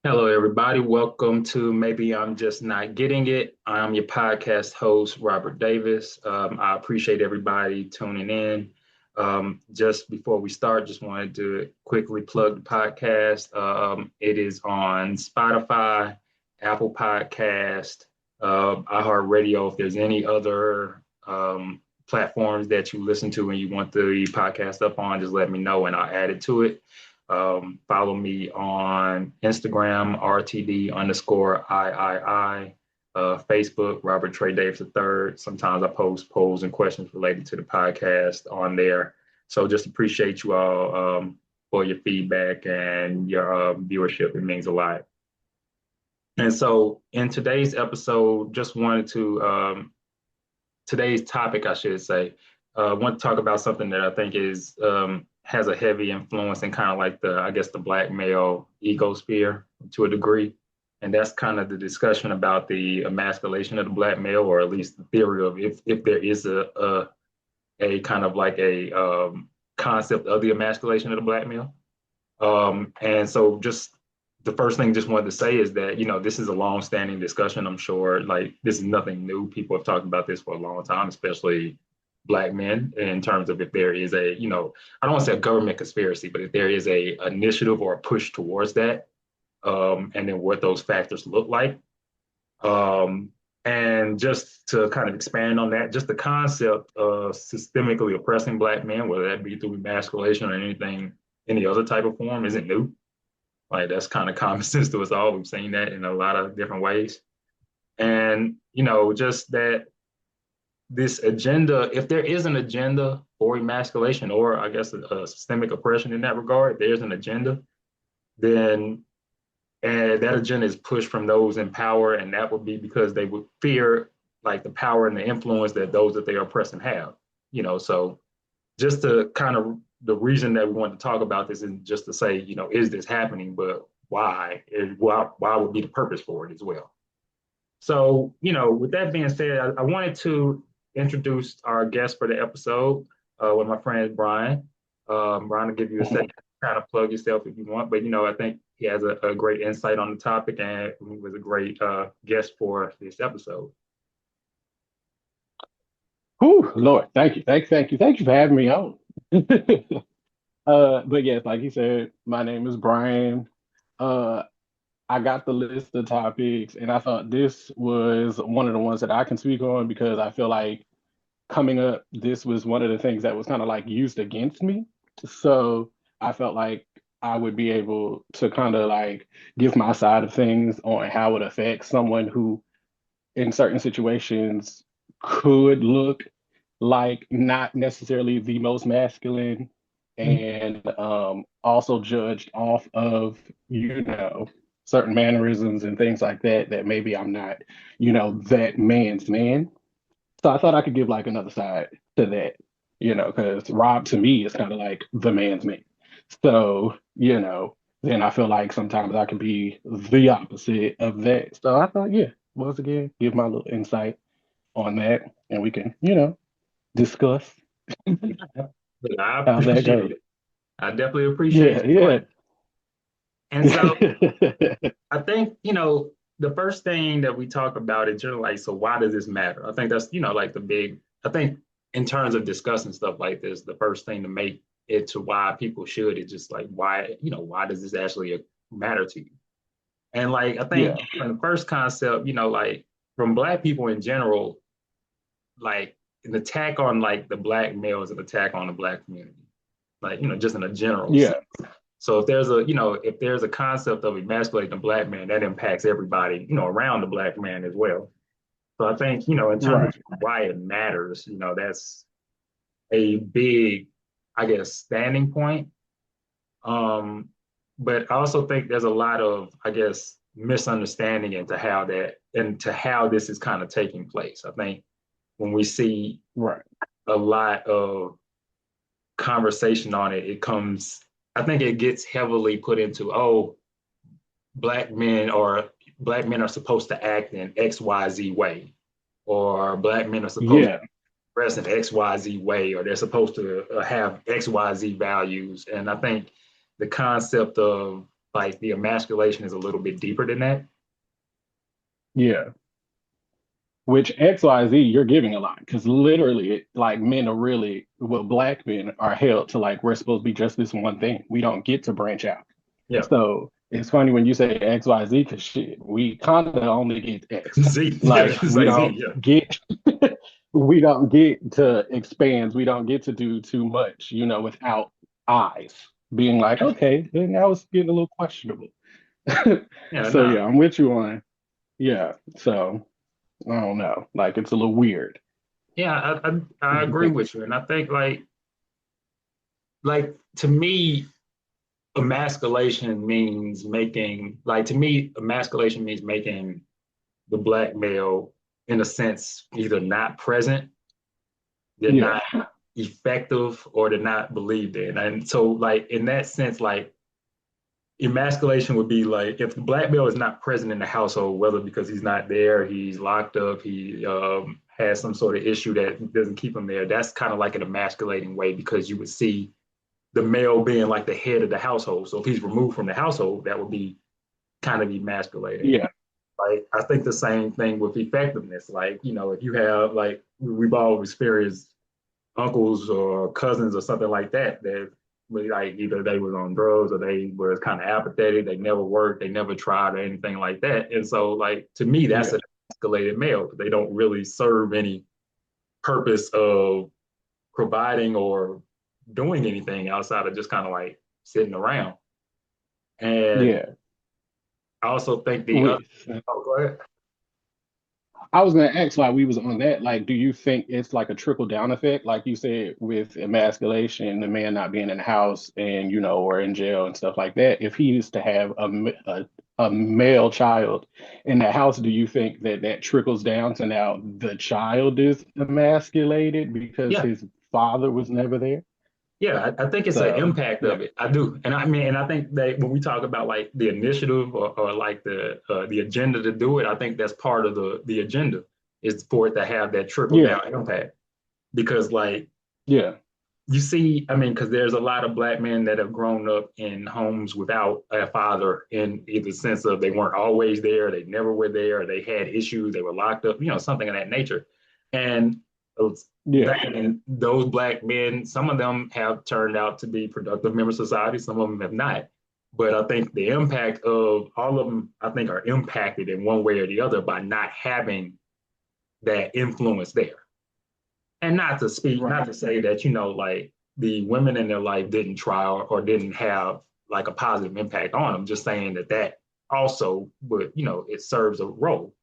Hello, everybody. Welcome to Maybe I'm Just Not Getting It. I'm your podcast host, Robert Davis. I appreciate everybody tuning in. Just before we start, just wanted to quickly plug the podcast. It is on Spotify, Apple Podcast, iHeartRadio. If there's any other platforms that you listen to and you want the podcast up on, just let me know and I'll add it to it. Follow me on Instagram, RTD underscore III, Facebook, Robert Trey Davis III. Sometimes I post polls and questions related to the podcast on there. So just appreciate you all for your feedback and your viewership. It means a lot. And so in today's episode, just wanted to, today's topic, I should say, want to talk about something that I think is has a heavy influence in kind of like I guess the black male egosphere to a degree. And that's kind of the discussion about the emasculation of the black male, or at least the theory of if there is a kind of like a concept of the emasculation of the black male. And so just the first thing just wanted to say is that, this is a long-standing discussion. I'm sure like this is nothing new. People have talked about this for a long time, especially black men, in terms of if there is I don't want to say a government conspiracy, but if there is a initiative or a push towards that, and then what those factors look like. And just to kind of expand on that, just the concept of systemically oppressing black men, whether that be through emasculation or any other type of form, isn't new. Like that's kind of common sense to us all. We've seen that in a lot of different ways. And, just that this agenda, if there is an agenda for emasculation or I guess a systemic oppression in that regard, if there's an agenda, then and that agenda is pushed from those in power, and that would be because they would fear like the power and the influence that those that they are oppressing have. So just to kind of the reason that we want to talk about this is just to say, is this happening, but why? And why would be the purpose for it as well? So, with that being said, I wanted to introduce our guest for the episode, one of my friends, Brian. Brian, will give you a second to kind of plug yourself if you want, but I think he has a great insight on the topic and he was a great guest for this episode. Whew, Lord, thank you for having me on. But yes, like you said, my name is Brian. Uh, I got the list of topics, and I thought this was one of the ones that I can speak on because I feel like coming up, this was one of the things that was kind of like used against me. So I felt like I would be able to kind of like give my side of things on how it affects someone who, in certain situations, could look like not necessarily the most masculine and also judged off of, certain mannerisms and things like that, that maybe I'm not, that man's man. So I thought I could give like another side to that, because Rob to me is kind of like the man's man. So, then I feel like sometimes I can be the opposite of that. So I thought, yeah, once again, give my little insight on that and we can, discuss But I how that appreciate goes. it. I definitely appreciate Yeah, you doing yeah. it. And so I think, the first thing that we talk about is just like, so why does this matter? I think that's, like I think in terms of discussing stuff like this, the first thing to make it to why people should is just like, why does this actually matter to you? And like, I think Yeah. from the first concept, like from Black people in general, like an attack on like the Black male is an attack on the Black community, like, just in a general sense. Yeah. So if there's a concept of emasculating a black man, that impacts everybody, around the black man as well. So I think, in terms Right. of why it matters, that's a big, I guess, standing point. Um, but I also think there's a lot of, I guess, misunderstanding into how this is kind of taking place. I think when we see Right. a lot of conversation on it, I think it gets heavily put into, oh, black men or black men are supposed to act in XYZ way, or black men are supposed to Yeah. express in XYZ way, or they're supposed to have XYZ values. And I think the concept of like the emasculation is a little bit deeper than that. Yeah. Which XYZ, you're giving a lot because literally, like men are really, well, black men are held to like we're supposed to be just this one thing. We don't get to branch out. Yeah. So it's funny when you say XYZ because shit, we kind of only get X. Z. Like Yeah. we Like Z. don't Yeah. get, we don't get to expand. We don't get to do too much, without eyes being like, okay, then that was getting a little questionable. Yeah. So No. yeah, I'm with you on, yeah. So. I don't know. Like it's a little weird. Yeah. I What do you agree think? with you, and I think like to me, emasculation means making like to me, emasculation means making the black male, in a sense, either not present, they're Yeah, not effective, or they're not believed in. And so, like in that sense, like emasculation would be like if the black male is not present in the household, whether because he's not there, he's locked up, he has some sort of issue that doesn't keep him there. That's kind of like an emasculating way because you would see the male being like the head of the household. So if he's removed from the household, that would be kind of emasculating. yeah, Like I think the same thing with effectiveness. Like, if you have like we've all experienced uncles or cousins or something like that that like either they was on drugs or they was kind of apathetic, they never worked, they never tried or anything like that. And so like to me, that's yeah, an escalated male. They don't really serve any purpose of providing or doing anything outside of just kind of like sitting around. And yeah. I also think the other, With oh, go ahead. I was gonna ask why we was on that. Like, do you think it's like a trickle down effect, like you said, with emasculation, the man not being in the house and or in jail and stuff like that? If he used to have a male child in the house, do you think that that trickles down to now the child is emasculated because Yeah, his father was never there? yeah, I think it's an So impact yeah, of it. I do, and I mean, and I think that when we talk about like the initiative or like the agenda to do it, I think that's part of the agenda is for it to have that trickle yeah, down impact. Because like yeah, you see, I mean, because there's a lot of black men that have grown up in homes without a father in either sense of they weren't always there, they never were there, they had issues, they were locked up, something of that nature. And yeah, those black men, some of them have turned out to be productive members of society, some of them have not. But I think the impact of all of them, I think, are impacted in one way or the other by not having that influence there. And not right, to say that, like the women in their life didn't try or didn't have like a positive impact on them, just saying that also would, it serves a role.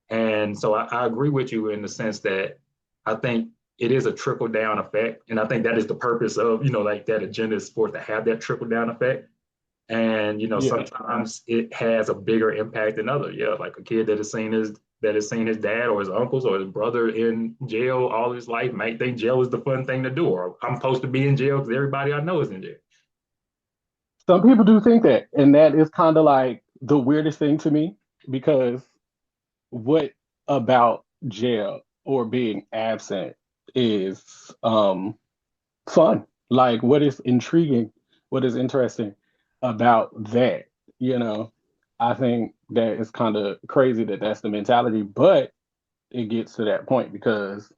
And so I agree with you in the sense that I think it is a trickle down effect. And I think that is the purpose of, like that agenda is for it to have that trickle down effect. And yeah. sometimes it has a bigger impact than other. Yeah, like a kid that has seen his dad or his uncles or his brother in jail all his life might think jail is the fun thing to do, or I'm supposed to be in jail because everybody I know is in jail. Some people do think that, and that is kind of like the weirdest thing to me because what about jail or being absent is fun? Like, what is intriguing, what is interesting about that? You know, I think that it's kind of crazy that that's the mentality, but it gets to that point because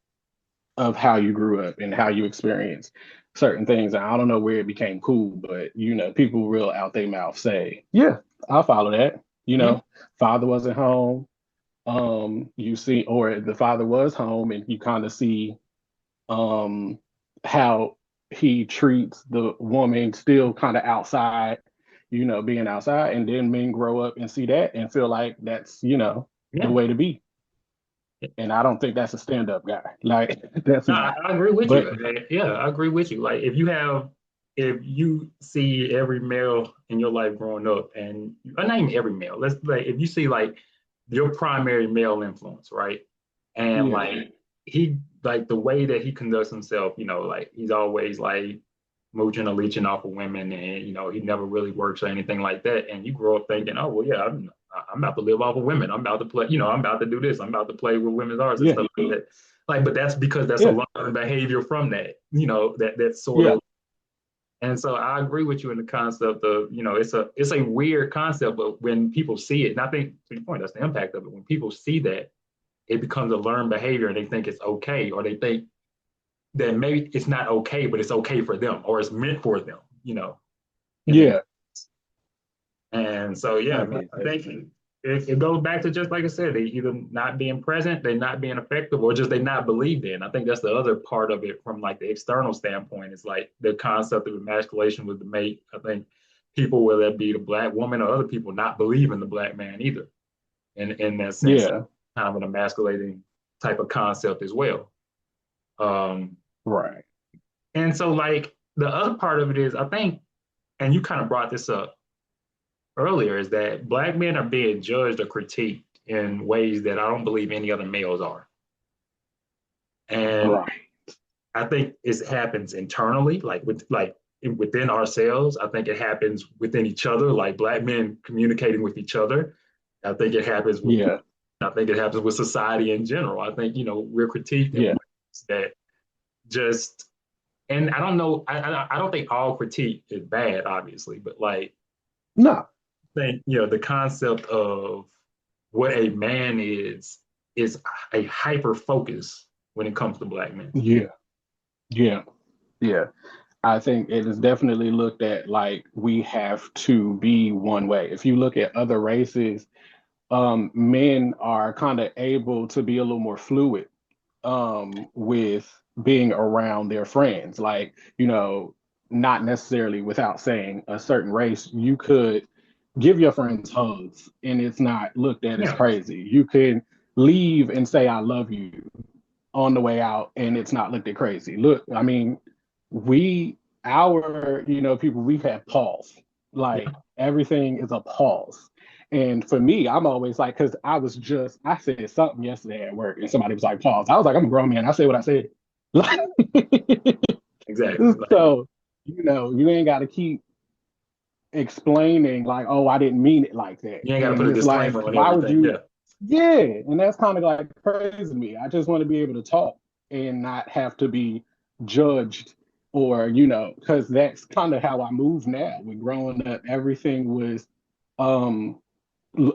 of how you grew up and how you experienced certain things. And I don't know where it became cool, but people real out their mouth say, "Yeah, I'll follow that." Yeah, Father wasn't home. You see, or the father was home, and you kind of see how he treats the woman still kind of outside, being outside, and then men grow up and see that and feel like that's the yeah. way to be. And I don't think that's a stand-up guy. Like that's No, not. I agree with But you. Yeah, I agree with you. Like if you see every male in your life growing up, and I name every male. Let's like if you see like your primary male influence, right? And yeah, like he like the way that he conducts himself, like he's always like mooching or leeching off of women, and he never really works or anything like that. And you grow up thinking, oh well, yeah, I'm about to live off of women. I'm about to play, I'm about to do this. I'm about to play with women's arts and yeah, stuff like that. Like, but that's because that's a yeah, lot of behavior from that, that sort yeah, of And so I agree with you in the concept of, it's a weird concept, but when people see it, and I think to your point, that's the impact of it. When people see that, it becomes a learned behavior and they think it's okay, or they think that maybe it's not okay, but it's okay for them, or it's meant for them. And then Yeah. and so yeah, I mean, I think it goes back to just like I said, they either not being present, they not being effective, or just they not believed in. I think that's the other part of it from like the external standpoint. It's like the concept of emasculation was to make, I think, people, whether it be the black woman or other people, not believe in the black man either. In that sense, Yeah. kind of an emasculating type of concept as well. Um, Right. and so like the other part of it is, I think, and you kind of brought this up earlier, is that black men are being judged or critiqued in ways that I don't believe any other males are. And Right. I think it happens internally, within ourselves. I think it happens within each other, like black men communicating with each other. I think it happens with Yeah. I think it happens with society in general. I think, we're critiqued in Yeah. ways that just, and I don't know, I don't think all critique is bad, obviously, but like, No. I think, the concept of what a man is a hyper focus when it comes to black men. Yeah. Yeah. Yeah. I think it is definitely looked at like we have to be one way. If you look at other races, men are kind of able to be a little more fluid with being around their friends. Like, not necessarily without saying a certain race, you could give your friends hugs and it's not looked at as Yeah. crazy. You can leave and say, I love you on the way out and it's not looked at crazy. Look, I mean, people, we have pause. Like everything is a pause. And for me, I'm always like, because I said something yesterday at work and somebody was like, pause. I was like, I'm a grown man. I said what I said. Exactly. Like, So, you ain't got to keep explaining, like, oh, I didn't mean it like that. you ain't got to put And a it's like, disclaimer on why would everything. you? Yeah. Yeah. And that's kind of like crazy to me. I just want to be able to talk and not have to be judged or, because that's kind of how I move now. With growing up, everything was, um,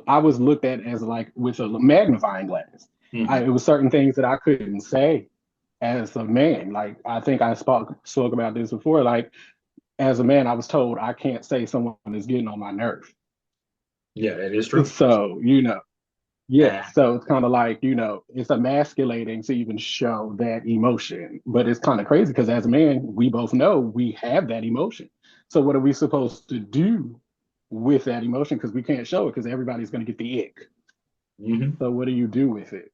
I was looked at as like with a magnifying glass. Mm-hmm. It was certain things that I couldn't say as a man. Like I think I spoke about this before. Like as a man, I was told I can't say someone is getting on my nerve. Yeah, that is true. So, yeah. And So it's kind of like, it's emasculating to even show that emotion. But it's kind of crazy because as a man, we both know we have that emotion. So what are we supposed to do with that emotion? Because we can't show it because everybody's going to get the ick. mm-hmm. So what do you do with it?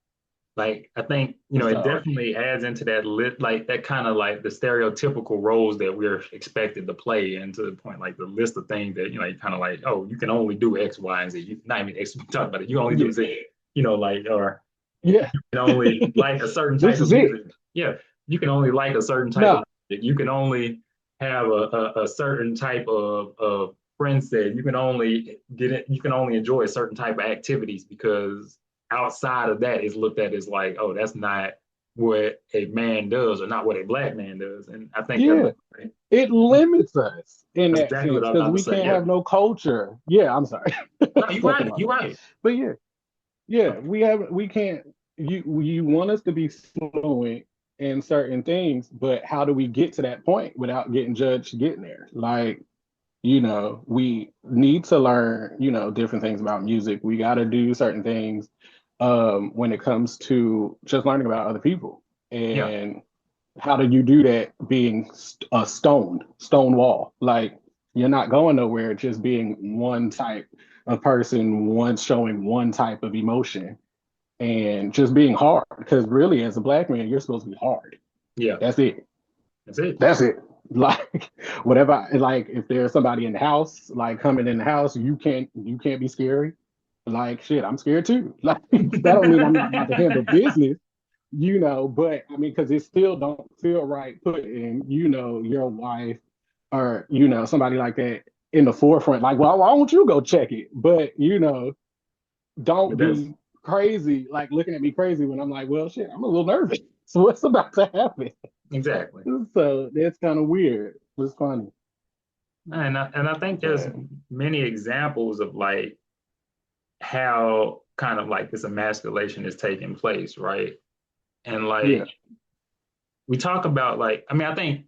Like I think, it So definitely adds into that like that kind of like the stereotypical roles that we're expected to play, and to the point like the list of things that, you kind of like, oh, you can only do X, Y, and Z. You not even X, talk about it. You only yeah, do Z, like, or yeah, you can only like a certain type this of is it. music. Yeah, you can only like a certain type of No, music. You can only have a certain type of friend set. You can only get it. You can only enjoy a certain type of activities, because outside of that is looked at as like, oh, that's not what a man does, or not what a black man does. And I think yeah, it limits us in that's that exactly what sense I'm because about to we say. can't Yeah, have no culture. Yeah, I'm sorry, no, you're stuck in right. my You're throat. right. But yeah, yeah, we can't. You want us to be fluent in certain things, but how do we get to that point without getting judged getting there? Like, we need to learn, different things about music. We got to do certain things when it comes to just learning about other people. Yeah, And how do you do that being a stone wall? Like, you're not going nowhere just being one type of person, one showing one type of emotion and just being hard. Because really, as a black man, you're supposed to be hard. yeah, That's it. that's it. That's it. Like whatever, like if there's somebody in the house, like coming in the house, you can't be scary. Like shit, I'm scared too. Like that don't mean I'm not about to handle business, but I mean, because it still don't feel right putting, your wife or somebody like that in the forefront. Like, well, why don't you go check it? But don't But that's be crazy, like looking at me crazy when I'm like, well, shit, I'm a little nervous. So what's about to happen? exactly. So that's kind of weird. It's funny. And I think there's But many examples of like how kind of like this emasculation is taking place, right? And yeah, like we talk about like, I mean, I think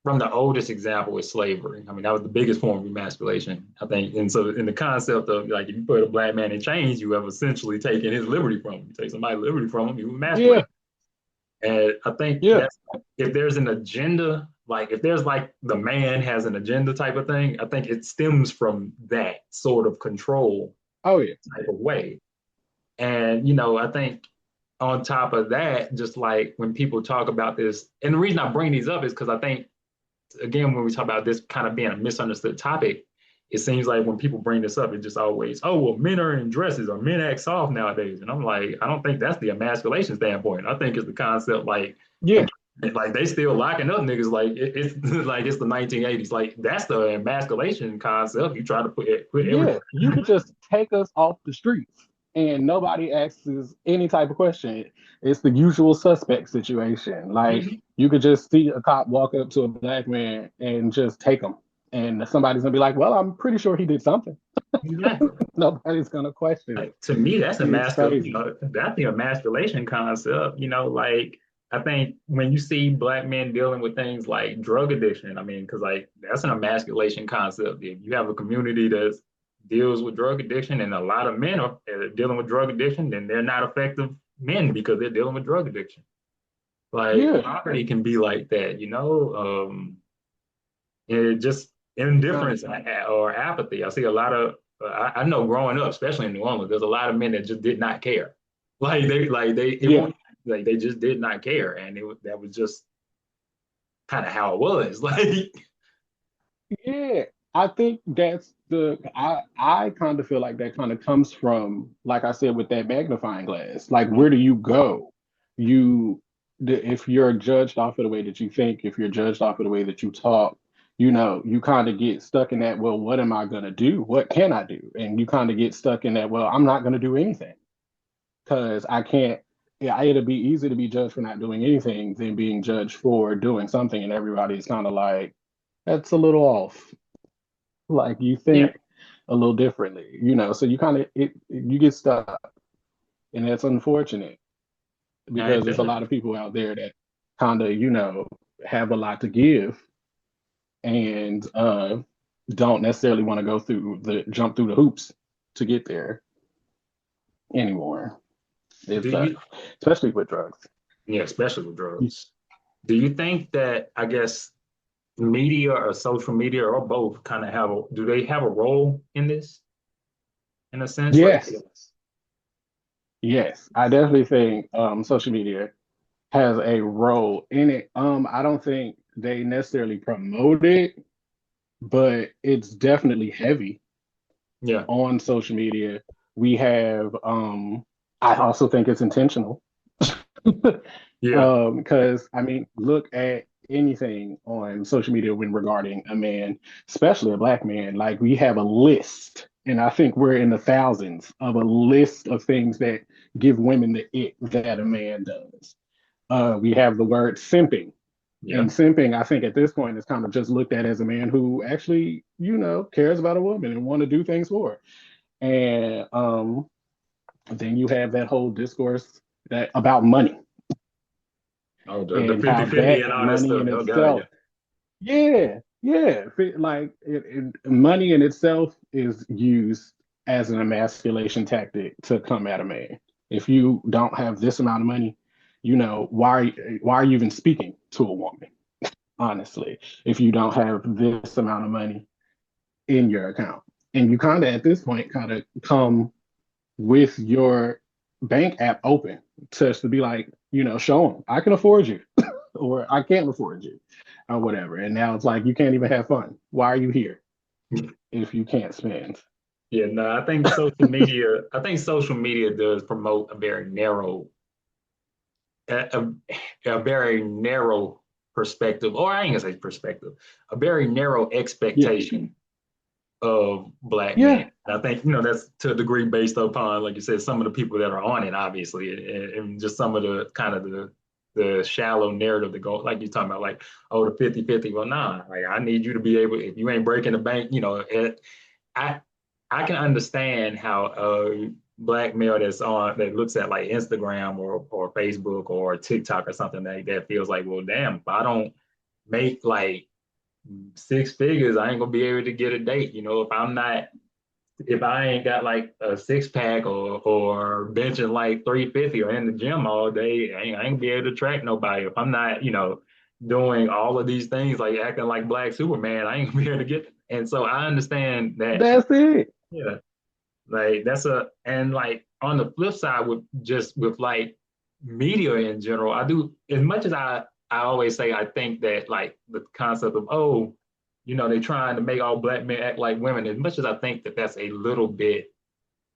from the oldest example is slavery. I mean, that was the biggest form of emasculation, I think. And so in the concept of like if you put a black man in chains, you have essentially taken his liberty from him. You take somebody's liberty from him, you emasculate. yeah, And I think yeah. that's if there's an agenda, like if there's like the man has an agenda type of thing, I think it stems from that sort of control Oh yeah, type of way. And, you know, I think on top of that, just like when people talk about this, and the reason I bring these up is because I think, again, when we talk about this kind of being a misunderstood topic, it seems like when people bring this up, it just always, oh, well, men are in dresses or men act soft nowadays. And I'm like, I don't think that's the emasculation standpoint. I think it's the concept yeah. like they still locking up niggas like it's like it's the 1980s. Like that's the emasculation concept. You try to put Yeah, everybody. you could just take us off the streets and nobody asks us any type of question. It's the usual suspect situation. Like you could just see a cop walk up to a black man and just take him. And somebody's gonna be like, well, I'm pretty sure he did something. Exactly. Nobody's gonna question it. Like to me, that's It's you crazy. know, that's the emasculation concept. You know, like I think when you see black men dealing with things like drug addiction, I mean, because like that's an emasculation concept. If you have a community that deals with drug addiction and a lot of men are dealing with drug addiction, then they're not effective men because they're dealing with drug addiction. Like Yeah. poverty can be like that, you know. It just indifference or apathy. I see a lot of I know growing up, especially in New Orleans, there's a lot of men that just did not care. It Yeah. won't like they just did not care, and that was just kind of how it was. Like Yeah. I think that's I kind of feel like that kind of comes from, like I said, with that magnifying glass. Like, where do you go? You, if you're judged off of the way that you think, if you're judged off of the way that you talk, you kind of get stuck in that, well, what am I going to do? What can I do? And you kind of get stuck in that, well, I'm not going to do anything because I can't. Yeah, it'd be easy to be judged for not doing anything than being judged for doing something. And everybody's kind of like, that's a little off. Like you yeah, think a little differently, so you kind of you get stuck, and that's unfortunate it because there's a does. lot of people out there that kind of have a lot to give and don't necessarily want to go through the jump through the hoops to get there anymore. Do It's you? especially with drugs. Yeah, especially with drugs. Do you think that I guess media or social media or both kind of do they have a role in this in a sense? Like Yes, yes, I definitely think social media has a role in it. I don't think they necessarily promote it, but it's definitely heavy yeah, on social media. We have I also think it's intentional. yeah, Because I mean, look at anything on social media when regarding a man, especially a black man. Like we have a list, and I think we're in the thousands of a list of things that give women the it that a man does. We have the word simping. yeah. And simping, I think at this point is kind of just looked at as a man who actually, cares about a woman and want to do things for her. And then you have that whole discourse that about money Oh, the and 50 how 50 that and all that money stuff. in Oh, God, itself, yeah, yeah, like money in itself is used as an emasculation tactic to come at a man. If you don't have this amount of money, why are you even speaking to a woman? Honestly, if you don't have this amount of money in your account, and you kind of at this point kind of come with your bank app open to be like, show them I can afford you or I can't afford you or whatever. And now it's like you can't even have fun. Why are you here yeah. if you can't spend? Yeah, no, I think social media does promote a, a very narrow perspective, or I ain't gonna say perspective, a very narrow Yeah, expectation of black men. yeah, And I think, that's to a degree based upon, like you said, some of the people that are on it, obviously, and just some of the kind of the shallow narrative to go, like you're talking about, like, oh, the 50-50. Well, nah, like I need you to be able, if you ain't breaking the bank, I I can understand how a black male that looks at like Instagram or Facebook or TikTok or something that feels like, well, damn, if I don't make like six figures, I ain't gonna be able to get a date. If I ain't got like a six pack or benching like 350 or in the gym all day, I ain't gonna be able to track nobody. If I'm not, doing all of these things like acting like Black Superman, I ain't gonna be able to get. And so I understand that. That's it. Yeah, like and like on the flip side with like media in general, I do as much as I always say I think that like the concept of, oh, they trying to make all black men act like women. As much as I think that that's a little bit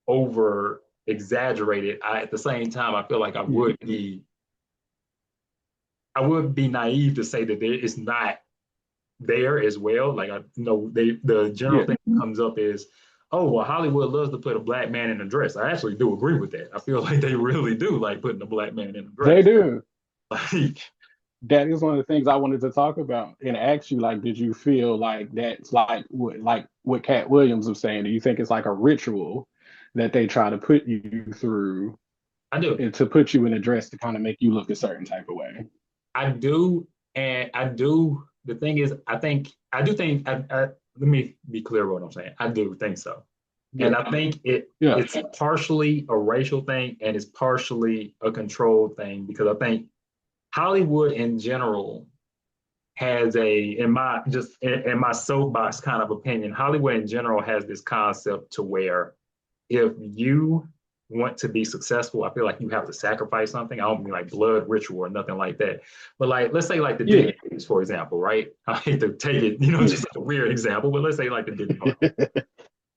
over exaggerated, at the same time I feel like I would be naive to say that it's not there as well. Like the general Yeah. thing that comes up is, oh well, Hollywood loves to put a black man in a dress. I actually do agree with that. I feel like they really do like putting a black man in a They dress. do. Like, That is one of the things I wanted to talk about and ask you, like, did you feel like that's like what Cat Williams was saying? Do you think it's like a ritual that they try to put you through I do. and to put you in a dress to kind of make you look a certain type of way? I do, and I do. The thing is, I do think. Let me be clear what I'm saying. I do think so, Yeah. and I think Yeah. it's partially a racial thing and it's partially a control thing because I think Hollywood in general has in my soapbox kind of opinion, Hollywood in general has this concept to where if you want to be successful, I feel like you have to sacrifice something. I don't mean like blood ritual or nothing like that. But like, let's say like the Yeah. Diddy case, for example, right? I hate to take it, just like a weird example, but let's say like the Diddy part.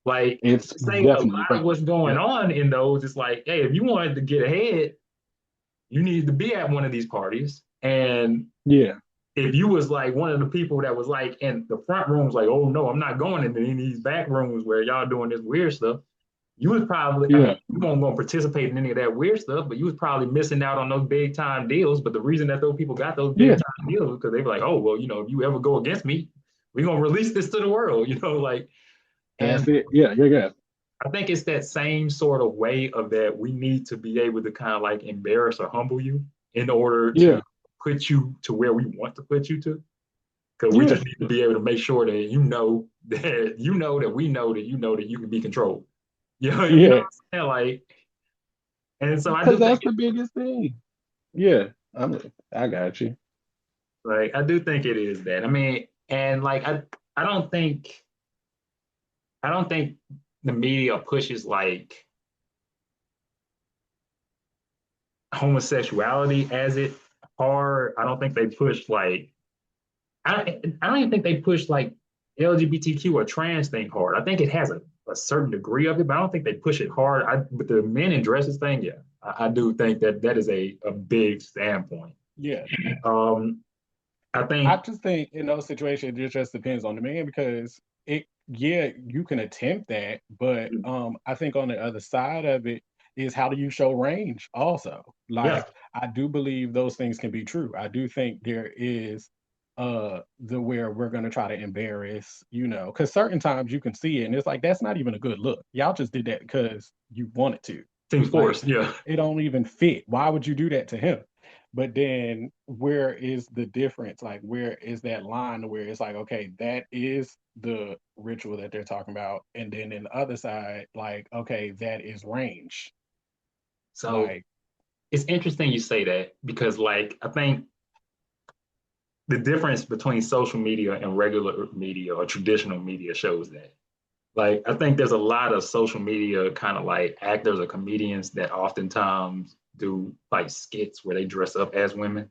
Like, It's say a lot definitely of what's relevant. going Yeah. on in those, it's like, hey, if you wanted to get ahead, you needed to be at one of these parties. And Yeah. if you was like one of the people that was like in the front rooms, like, oh no, I'm not going into any of these back rooms where y'all doing this weird stuff, you was probably, I mean, Yeah. you weren't going to participate in any of that weird stuff, but you was probably missing out on those big time deals. But the reason that those people got those big Yeah. time deals was because they were like, oh, well, if you ever go against me, we're going to release this to the world, like, and That's it. Yeah. Yeah. Yeah. I think it's that same sort of way of that we need to be able to kind of like embarrass or humble you in order to Yeah. put you to where we want to put you to. Because we Yeah. just need to be able to make sure that that we know that you can be controlled. You know Yeah. what I'm saying? Like, and so I Because do think that's the biggest thing. Yeah. I got you. I do think it is that. I mean, and like I don't think I don't think the media pushes like homosexuality as it hard. I don't think they push like I don't even think they push like LGBTQ or trans thing hard. I think it has a certain degree of it, but I don't think they push it hard. But the men in dresses thing, yeah, I do think that is a big standpoint. Yeah. Um, I I think, just think in those situations, it just depends on the man because yeah, you can attempt that, but I think on the other side of it is how do you show range also? yeah, Like, I do believe those things can be true. I do think there is the where we're gonna try to embarrass, because certain times you can see it and it's like that's not even a good look. Y'all just did that because you wanted to. seems Like, forced, yeah. it don't even fit. Why would you do that to him? But then where is the difference? Like, where is that line where it's like, okay, that is the ritual that they're talking about. And then in the other side, like, okay, that is range. So Like, it's interesting you say that because like I think the difference between social media and regular media or traditional media shows that. Like I think there's a lot of social media kind of like actors or comedians that oftentimes do like skits where they dress up as women.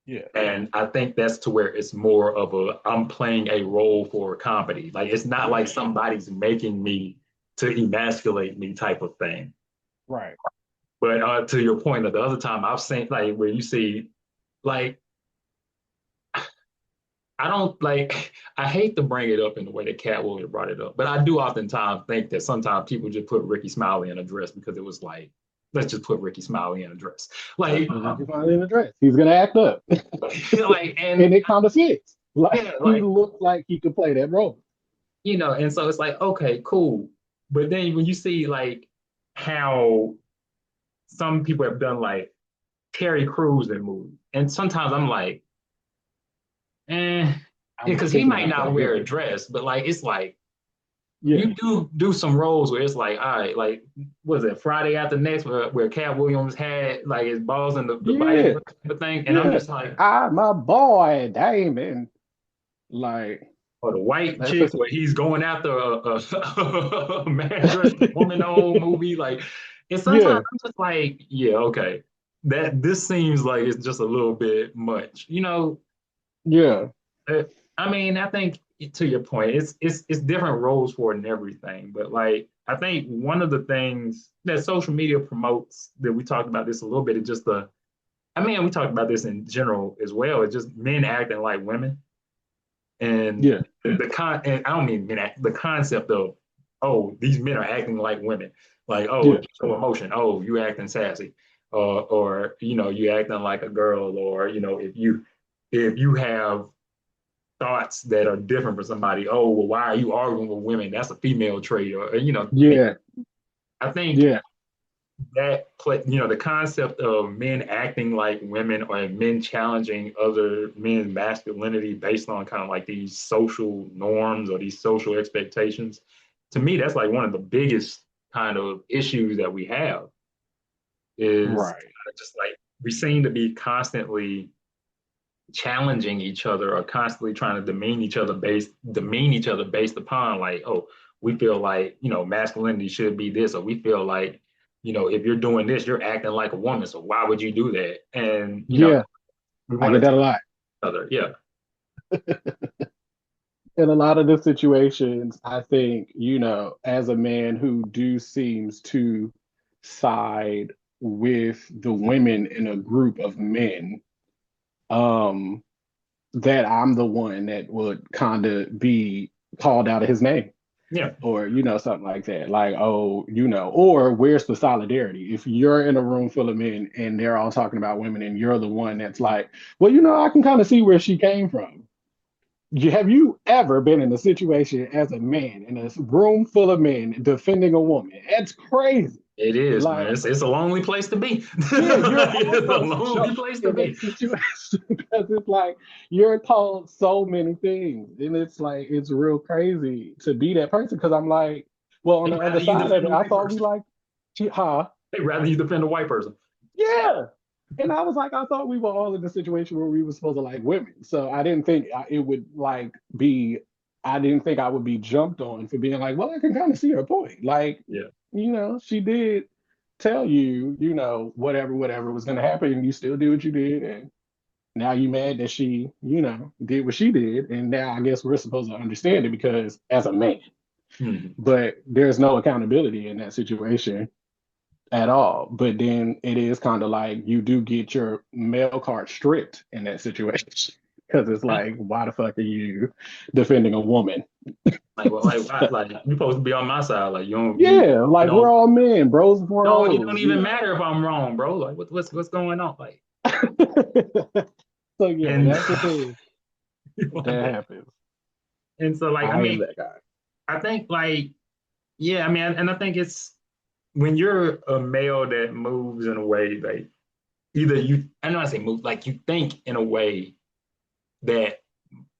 yeah, And I think that's to where it's more of a I'm playing a role for comedy. Like it's not like somebody's making me to emasculate me type of thing. right. But to your point, at the other time I've seen like where you see like I don't like I hate to bring it up in the way that Cat Williams brought it up, but I do oftentimes think that sometimes people just put Ricky Smiley in a dress because it was like, let's just put Ricky Smiley in a dress. Like, Ricky Smiley in a dress. He's gonna act up. like, and it kind of fits. Like yeah, he like, looks like he could play that role. and so it's like, okay, cool. But then when you see like how some people have done like Terry Crews in movies, and sometimes I'm like, eh, I was because he thinking might about not that. wear Yeah. a dress, but like it's like Yeah. you do some roles where it's like, all right, like was it Friday After Next where Cat Williams had like his balls in the Yeah. Bible type of thing, and I'm Yeah. just like, My boy, Damon. Like or the white that's a chick where he's going after a man dressed woman the whole movie, like, and sometimes yeah. I'm just like, yeah, okay, this seems like it's just a little bit much, Yeah. Uh, I mean, I think to your point, it's different roles for it and everything. But like, I think one of the things that social media promotes that we talked about this a little bit is just I mean, we talked about this in general as well. It's just men acting like women, and Yeah. and I don't mean men the concept of, oh, these men are acting like women, like, oh, Yeah. you show emotion, oh, you acting sassy, or you acting like a girl, or if you have thoughts that are different for somebody. Oh, well, why are you arguing with women? That's a female trait, or Yeah. I think Yeah. the concept of men acting like women or men challenging other men's masculinity based on kind of like these social norms or these social expectations. To me, that's like one of the biggest kind of issues that we have is Right. kind of just like we seem to be constantly challenging each other or constantly trying to demean each other based upon like, oh, we feel like masculinity should be this, or we feel like if you're doing this, you're acting like a woman, so why would you do that? And Yeah. we I want get to that a tell lot. each other, yeah. In a lot of the situations, I think, as a man who do seems to side with the women in a group of men, um, that I'm the one that would kind of be called out of his name Yeah. or, something like that. Like, oh, or where's the solidarity? If you're in a room full of men and they're all talking about women and you're the one that's like, well, I can kind of see where she came from. Have you ever been in a situation as a man in a room full of men defending a woman? That's crazy. It is, man. Like, It's a lonely place to be. yeah, you're It's a almost lonely jumping place to in that be. situation because it's like you're told so many things, and it's like it's real crazy to be that person. Because I'm like, well, on They'd the other rather you side of defend it, a I white thought we person. like, huh? They'd rather you defend a white person. Yeah. And I was like, I thought we were all in a situation where we were supposed to like women. So I didn't think it would like be, I didn't think I would be jumped on for being like, well, I can kind of see her point. Like, Yeah. she did tell you, whatever was going to happen, and you still did what you did. And now you mad that she, did what she did. And now I guess we're supposed to understand it because as a man, Mhm. but there's no accountability in that situation at all. But then it is kind of like you do get your male card stripped in that situation because it's like, why the fuck are you defending a woman? Like, well, like you're supposed to be on my side. Like, you don't, Yeah, you like we're don't, all men, bros before no, it don't hoes, even matter if I'm wrong, bro. Like, what's going on? Like, So yeah, and that's the thing that happens. and so like, I I am mean, that guy. I think like, yeah, I mean, and I think it's when you're a male that moves in a way like either I know I say move, like you think in a way that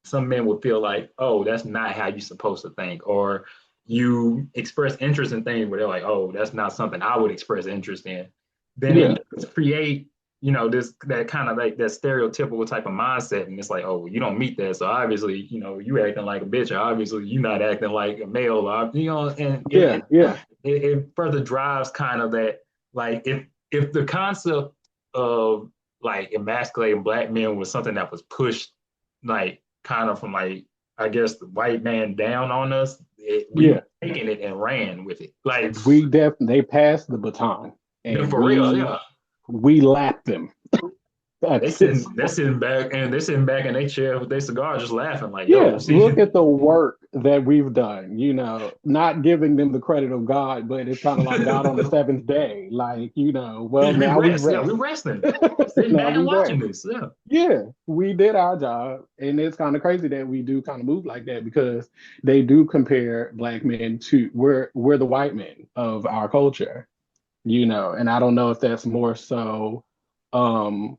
some men would feel like, oh, that's not how you're supposed to think, or you express interest in things where they're like, oh, that's not something I would express interest in. Then Yeah, it create, this that kind of like that stereotypical type of mindset, and it's like, oh, you don't meet that, so obviously, you acting like a bitch, or obviously you're not acting like a male, or and yeah, yeah, it further drives kind of that, like if the concept of like emasculating black men was something that was pushed like kind of from like I guess the white man down on us, we yeah. taken it and ran with it. Like They passed the baton and for real, yeah. we lapped them. They At sitting this they're point. sitting back in their chair with their cigar just laughing like, yo, Yeah, see, look at the work that we've done, not giving them the credit of God, but it's kind of like God on the seventh day. Like, well, We now we rest. Yeah, rest. we resting. Sitting Now back and we watching rest. this. Yeah. Yeah, we did our job. And it's kind of crazy that we do kind of move like that because they do compare black men to we're the white men of our culture, and I don't know if that's more so um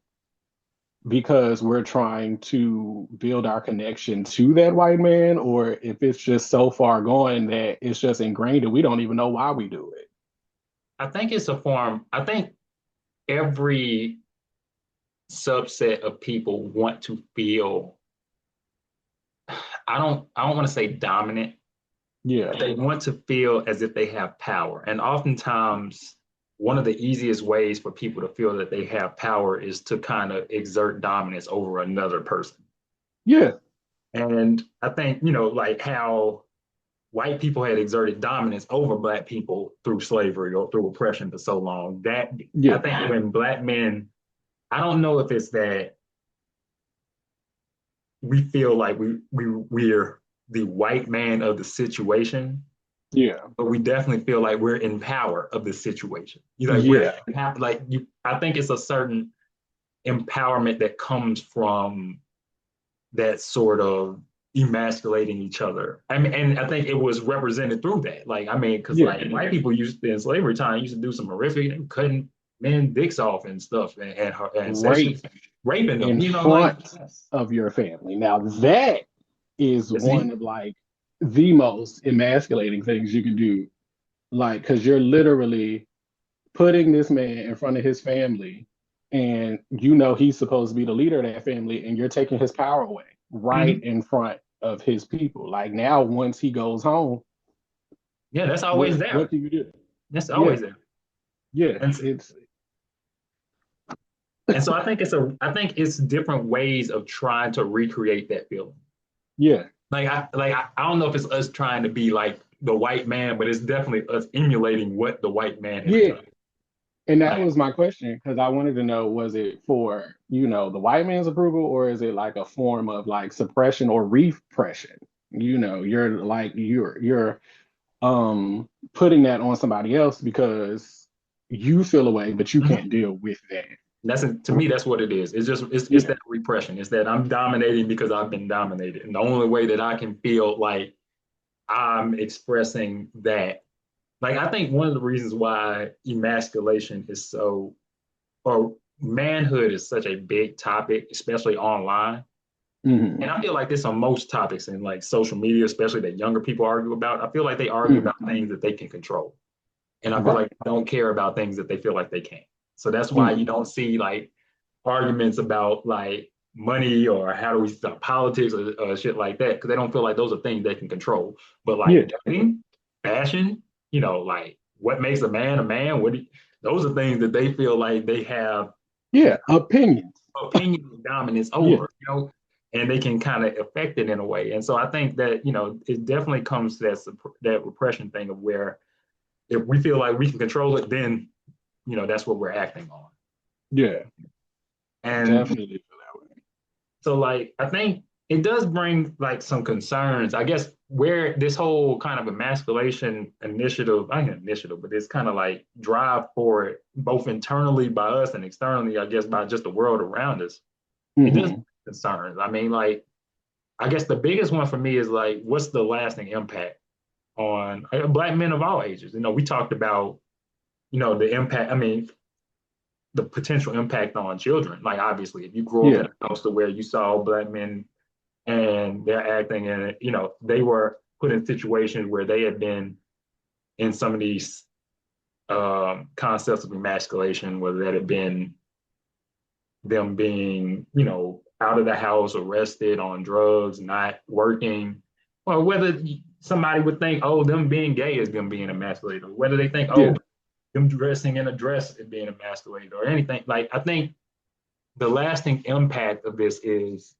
because we're trying to build our connection to that white man, or if it's just so far gone that it's just ingrained and we don't even know why we do it. I think it's a form. I think every subset of people want to feel, I don't want to say dominant, Yeah, but they want to feel as if they have power. And oftentimes one of the easiest ways for people to feel that they have power is to kind of exert dominance over another person. yeah, And I think, like how white people had exerted dominance over black people through slavery or through oppression for so long, that I yeah, think when black men, I don't know if it's that we feel like we're the white man of the situation, yeah, but we definitely feel like we're in power of the situation. We're yeah, like you. I think it's a certain empowerment that comes from that sort of emasculating each other. I mean, and I think it was represented through that. Like, I mean, because yeah. like white people used in slavery time used to do some horrific, they were cutting men dicks off and stuff, and sexually Rape raping them. in Like front of your family. Now that is you one see, of like the most emasculating things you can do. Like, because you're literally putting this man in front of his family, and he's supposed to be the leader of that family, and you're taking his power away right mm-hmm. in front of his people. Like now, once he goes home, Yeah, that's always what there. do you do? That's Yeah, always there. yeah, And it's and so I think it's different ways of trying to recreate that feeling. yeah, I don't know if it's us trying to be like the white man, but it's definitely us emulating what the white man has yeah. done. And that Like was my question because I wanted to know, was it for, the white man's approval, or is it like a form of like suppression or repression? You're like you're putting that on somebody else because you feel away, but you mhm. can't deal with that. That's to me, that's what it is. It's just it's Yeah, that repression. It's that I'm dominating because I've been dominated. And the only way that I can feel like I'm expressing that, like I think one of the reasons why emasculation is so or manhood is such a big topic, especially online. hmm And I feel like this on most topics in like social media, especially that younger people argue about. I feel like they argue about hmm things that they can control. And I feel like right, they don't care about things that they feel like they can't. So that's why you hmm don't see like arguments about like money or how do we stop politics or shit like that, because they don't feel like those are things they can control. But yeah, like dating, fashion, like what makes a man a man, those are things that they feel like they have yeah, opinions, opinion dominance yeah, and they can kind of affect it in a way. And so I think that, it definitely comes to that repression thing of where if we feel like we can control it, then, that's what we're acting on. yeah, And definitely feel that way. so like, I think it does bring like some concerns, I guess, where this whole kind of emasculation initiative, I think initiative, but it's kind of like drive for it, both internally by us and externally, I guess, by just the world around us. It does hmm bring concerns. I mean, like, I guess the biggest one for me is like, what's the lasting impact on Black men of all ages? We talked about, the impact. I mean, the potential impact on children. Like, obviously, if you grow up in Yeah, a house to where you saw Black men and they're acting in it, they were put in situations where they had been in some of these concepts of emasculation, whether that had been them being, out of the house, arrested on drugs, not working, or whether somebody would think, oh, them being gay is them being emasculated, or whether they think, yeah, oh, them dressing in a dress is being emasculated, or anything. Like, I think the lasting impact of this is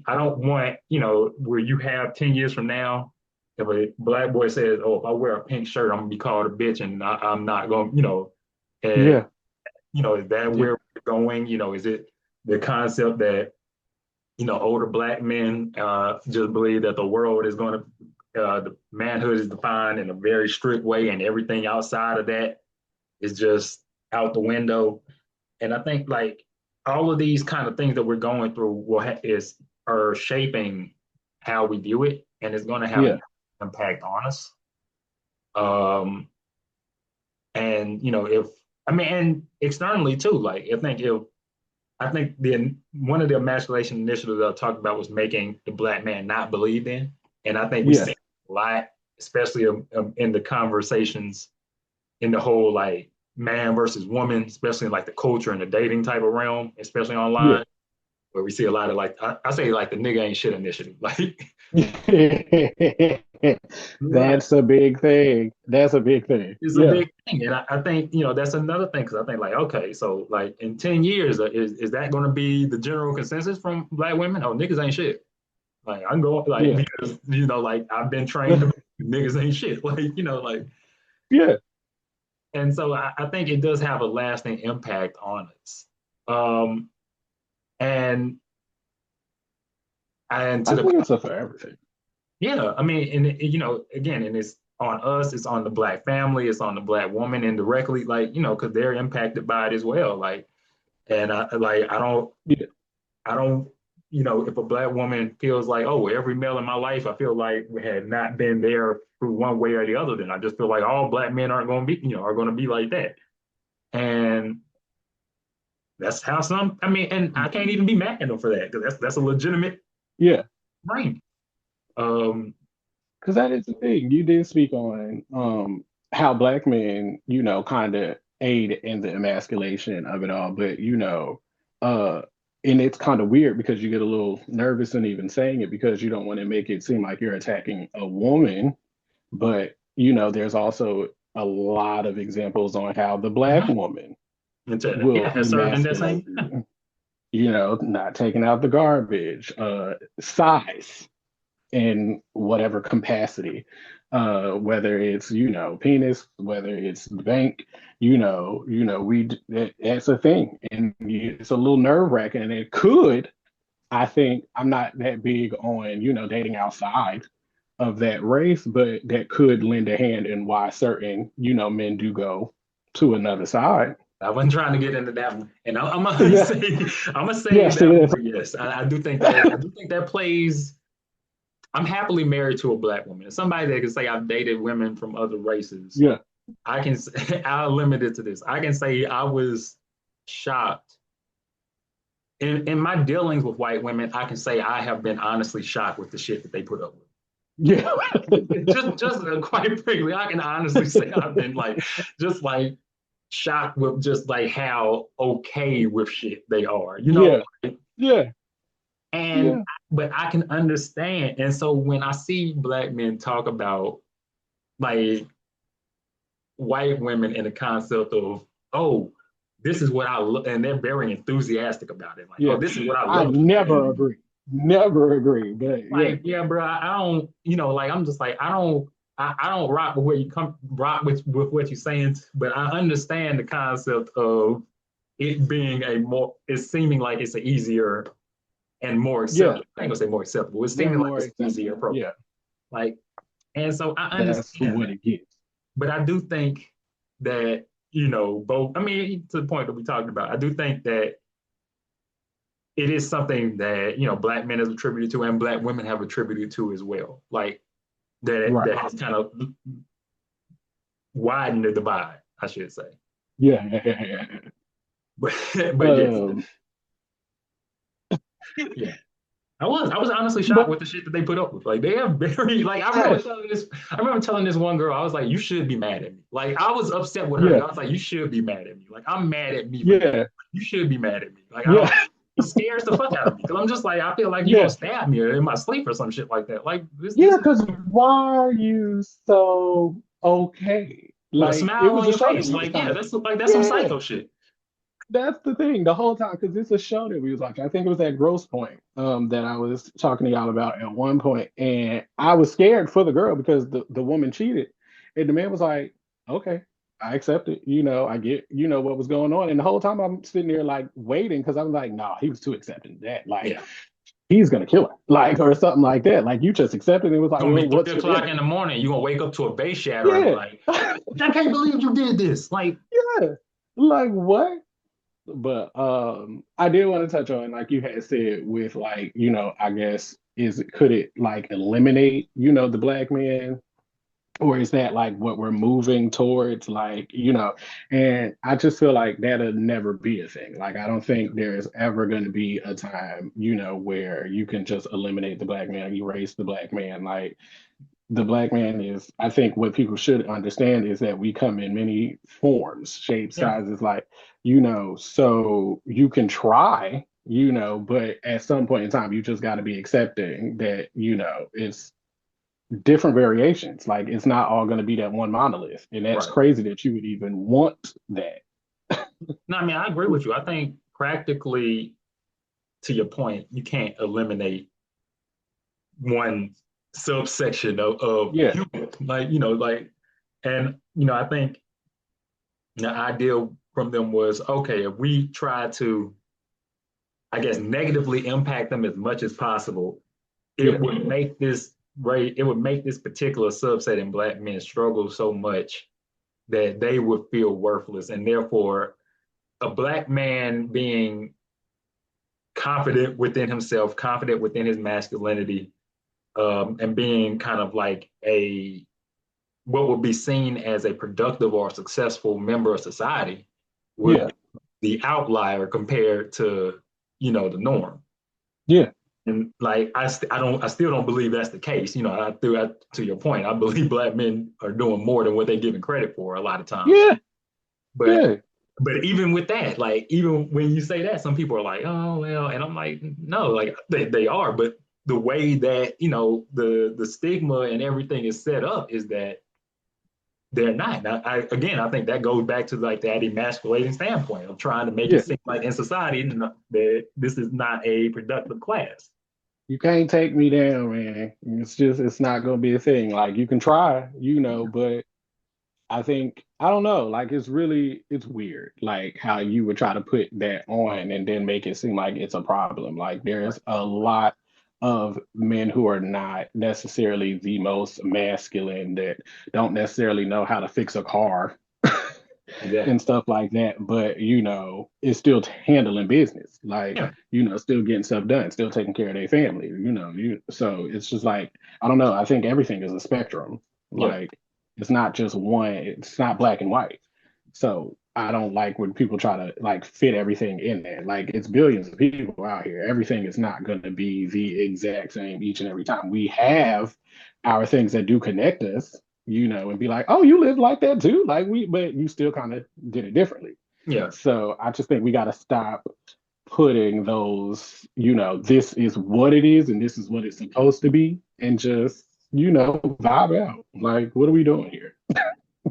I don't want, where you have 10 years from now, if a Black boy says, oh, if I wear a pink shirt, I'm gonna be called a bitch and I'm not going, and yeah, is that yeah, where we're going? Is it the concept that older black men just believe that the world is going to, the manhood is defined in a very strict way, and everything outside of that is just out the window. And I think like all of these kind of things that we're going through are shaping how we view it, and it's going to have Yeah. an impact on us. Um, and if I mean, and externally too, like I think the one of the emasculation initiatives that I talked about was making the black man not believed in, and I think we Yeah. see a lot, especially in the conversations in the whole like man versus woman, especially in like the culture and the dating type of realm, especially Yeah. online, where we see a lot of like I say like the nigga ain't shit initiative, like right. That's a big thing. That's a big thing. It's a Yeah. big thing, and I think that's another thing because I think like okay, so like in 10 years, is that going to be the general consensus from black women? Oh, niggas ain't shit. Like I'm going like Yeah. because like I've been trained to niggas ain't shit. Like like Yeah. and so I think it does have a lasting impact on us. Um, and and to I the think it's a for everything. yeah, I mean, and again, and it's on us, it's on the black family, it's on the black woman indirectly, like because they're impacted by it as well. Like, and Yeah. I don't, if a black woman feels like, oh, every male in my life, I feel like we had not been there through one way or the other, then I just feel like all black men aren't going to be, are going to be like that. And that's how some, I mean, and I can't even be mad at them for that because that's a legitimate Yeah. brain. Um, Because that is the thing. You did speak on how black men, kind of aid in the emasculation of it all. But, uh, and it's kind of weird because you get a little nervous in even saying it because you don't want to make it seem like you're attacking a woman. But, there's also a lot of examples on how the black mhm. woman Yeah, will has served in that emasculate same. you, not taking out the garbage, size in whatever capacity, whether it's penis, whether it's the bank, that's a thing, and it's a little nerve wracking. And it could, I think, I'm not that big on dating outside of that race, but that could lend a hand in why certain men do go to another side. I wasn't trying to get into that one, and I'm gonna Yeah, say I'm gonna yeah. say See, that that's, one. Yes, I do think that plays. I'm happily married to a black woman. As somebody that can say I've dated women from other races, yeah, I can. I'll limit it to this. I can say I was shocked in my dealings with white women. I can say I have been honestly shocked with the shit that they put up with. yeah, Just quite frankly, I can honestly say I've been like just like shocked with just like how okay with shit they are, yeah, yeah, and yeah, but I can understand. And so when I see black men talk about like white women in the concept of, oh, this is what I look, and they're very enthusiastic about it. Like, oh, yeah. this is what I I love. never agree. Never agree. But yeah, Like, yeah, bro, I don't, like I'm just like I don't rock with where you come rock with what you're saying, but I understand the concept of it being it's seeming like it's an easier and more yeah, acceptable. I ain't gonna say more acceptable. It's and seeming like more it's an easier acceptable. approach. Yeah, Like, and so I that's understand what that. it gets. But I do think that, both, I mean, to the point that we talked about, I do think that it is something that, black men have attributed to and black women have attributed to as well. Like that Right. has kind of widened the divide, I should say. Yeah, yeah, yeah, yeah. But but yes, Um, yeah. I was honestly shocked but with the shit that they put up with. Like they have very like yeah, I remember telling this one girl, I was like, you should be mad at me. Like I was upset with her. yeah, I was like, you should be mad at me. Like I'm mad at me for doing yeah, it. You should be mad at me. Like I yeah, don't it scares the fuck out of me. Cause I'm just like, I feel like you're gonna yeah, stab me in my sleep or some shit like that. Like this yeah. is Because why are you so okay? with a Like it smile was on a your show that face. we was Like, kind yeah, of that's some yeah. psycho shit. That's the thing the whole time because it's a show that we was watching. I think it was at Gross Point that I was talking to y'all about at one point, and I was scared for the girl because the woman cheated, and the man was like, "Okay, I accept it. I get what was going on." And the whole time I'm sitting there like waiting because I'm like, "Nah, he was too accepting of that." Like Yeah. he's gonna kill her, like, or something like that. Like you just accepted it. It was like, It's gonna well, be what's 3 o'clock today? in the morning. You're gonna wake up to a base shatter and be Yeah. like, I can't believe you did this. Like, Yeah. Like what? But I did want to touch on, like you had said, with like, I guess could it like eliminate, the black man? Or is that like what we're moving towards? Like, and I just feel like that'll never be a thing. Like, I don't think there's ever going to be a time, where you can just eliminate the black man, erase the black man. Like, the black man is, I think what people should understand is that we come in many forms, shapes, yeah, sizes, like, so you can try, but at some point in time, you just got to be accepting that, it's different variations. Like, it's not all going to be that one monolith. And that's right. crazy that you would even want that. No, I mean, I agree with you. I think practically, to your point, you can't eliminate one subsection of Yeah. human. Like, and I think the idea from them was okay, if we try to, I guess, negatively impact them as much as possible, it Yeah. would make this right, it would make this particular subset in black men struggle so much that they would feel worthless. And therefore, a black man being confident within himself, confident within his masculinity, and being kind of like a what would be seen as a productive or successful member of society would Yeah. be the outlier compared to the norm. Yeah. And like I still don't believe that's the case. To your point, I believe black men are doing more than what they're given credit for a lot of times. Yeah. But Yeah. but even with that, like even when you say that, some people are like, oh well, and I'm like, no, like they are, but the way that the stigma and everything is set up is that they're not. Now, I think that goes back to like that emasculating standpoint of trying to make it Yeah. seem like in society that this is not a productive class. You can't take me down, man. It's not gonna be a thing. Like you can try, but I think I don't know. Like it's weird. Like how you would try to put that on and then make it seem like it's a problem. Like Right. there's a lot of men who are not necessarily the most masculine that don't necessarily know how to fix a car and Exactly. stuff like that, but it's still handling business, like Yeah. still getting stuff done, still taking care of their family, so it's just like I don't know. I think everything is a spectrum. Yeah. Like it's not just one, it's not black and white. So I don't like when people try to like fit everything in there. Like it's billions of people out here. Everything is not going to be the exact same each and every time. We have our things that do connect us, and be like, oh, you live like that too. Like but you still kind of did it differently. Yeah. So I just think we got to stop putting those, this is what it is and this is what it's supposed to be, and just, vibe out. Like, what are we doing here?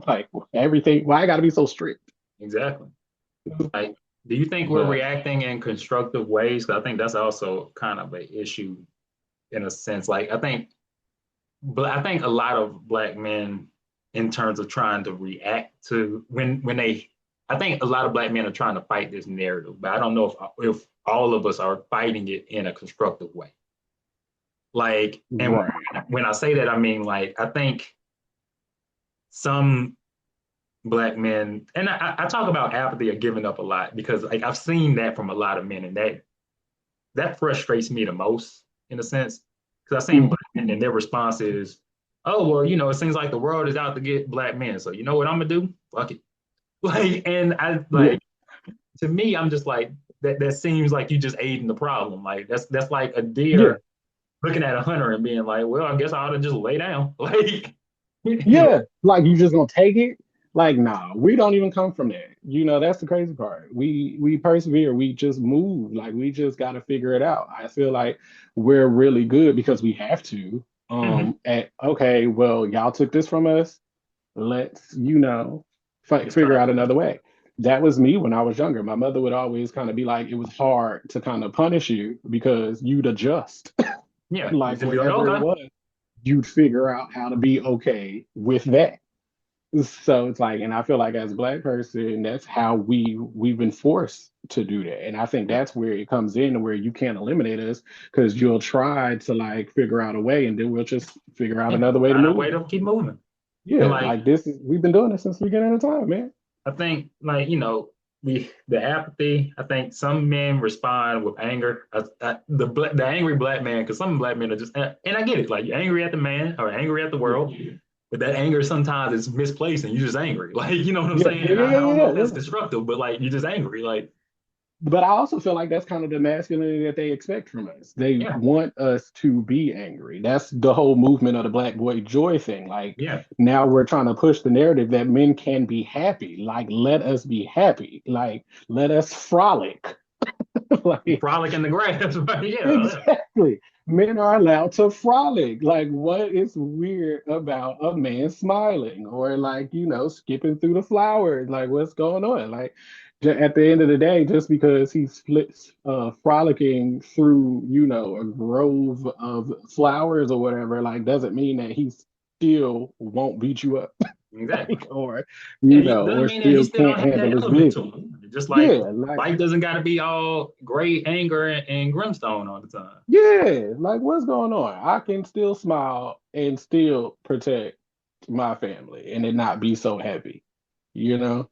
Like everything, why I got to be so strict? Exactly. Like, do you think we're But reacting in constructive ways? 'Cause I think that's also kind of an issue in a sense. Like, but I think a lot of black men, in terms of trying to react to when they, I think a lot of black men are trying to fight this narrative, but I don't know if all of us are fighting it in a constructive way. Like, and right. when I say that, I mean like I think some black men, and I talk about apathy or giving up a lot because like I've seen that from a lot of men, and that frustrates me the most in a sense because I've seen Mm, black men and their response is, oh well, it seems like the world is out to get black men, so you know what I'm gonna do? Fuck it. Like, and I yeah. like to me, I'm just like that seems like you just aiding the problem. Like that's like a Yeah. deer looking at a hunter and being like, well, I guess I ought to just lay down. Like, Yeah. Like you just gonna take it? Like, nah, we don't even come from that. That's the crazy part. We persevere, we just move. Like we just gotta figure it out. I feel like we're really good because we have to. mhm. At okay, well, y'all took this from us. Let's, It's figure time. out another way. That was me when I was younger. My mother would always kind of be like, it was hard to kind of punish you because you'd adjust. Yeah, you Like should be like, whatever it okay, was, you'd figure out how to be okay with that. So it's like, and I feel like as a Black person, that's how we've been forced to do that. And I think that's where it comes in, where you can't eliminate us because you'll try to like figure out a way, and then we'll just figure out Yeah, another way to find a way move. to keep moving. And Yeah, like like this is we've been doing this since the beginning of time, man. I think, like, the apathy. I think some men respond with anger. The angry black man, because some black men are just, and I get it. Like, you're angry at the man or angry at the Yeah, world, but that anger sometimes is misplaced, and you're just angry. Like, you know what I'm yeah, saying? yeah, And yeah, I yeah, don't know yeah, if that's yeah. constructive, but like, you're just angry. Like, But I also feel like that's kind of the masculinity that they expect from us. They yeah, want us to be angry. That's the whole movement of the Black boy joy thing. Like yeah. now we're trying to push the narrative that men can be happy. Like let us be happy. Like let us frolic. Like Frolic in the grass, right? Yeah, exactly. Men are allowed to frolic. Like, what is weird about a man smiling or like, skipping through the flowers? Like, what's going on? Like, at the end of the day, just because he's frolicking through, a grove of flowers or whatever, like, doesn't mean that he still won't beat you up, exactly. like, or, Yeah, he doesn't or mean that he still still can't don't have handle that his element to business. him. Just like Yeah, like. life doesn't got to be all great anger and brimstone all the time. Yeah, like what's going on? I can still smile and still protect my family and it not be so heavy, you know?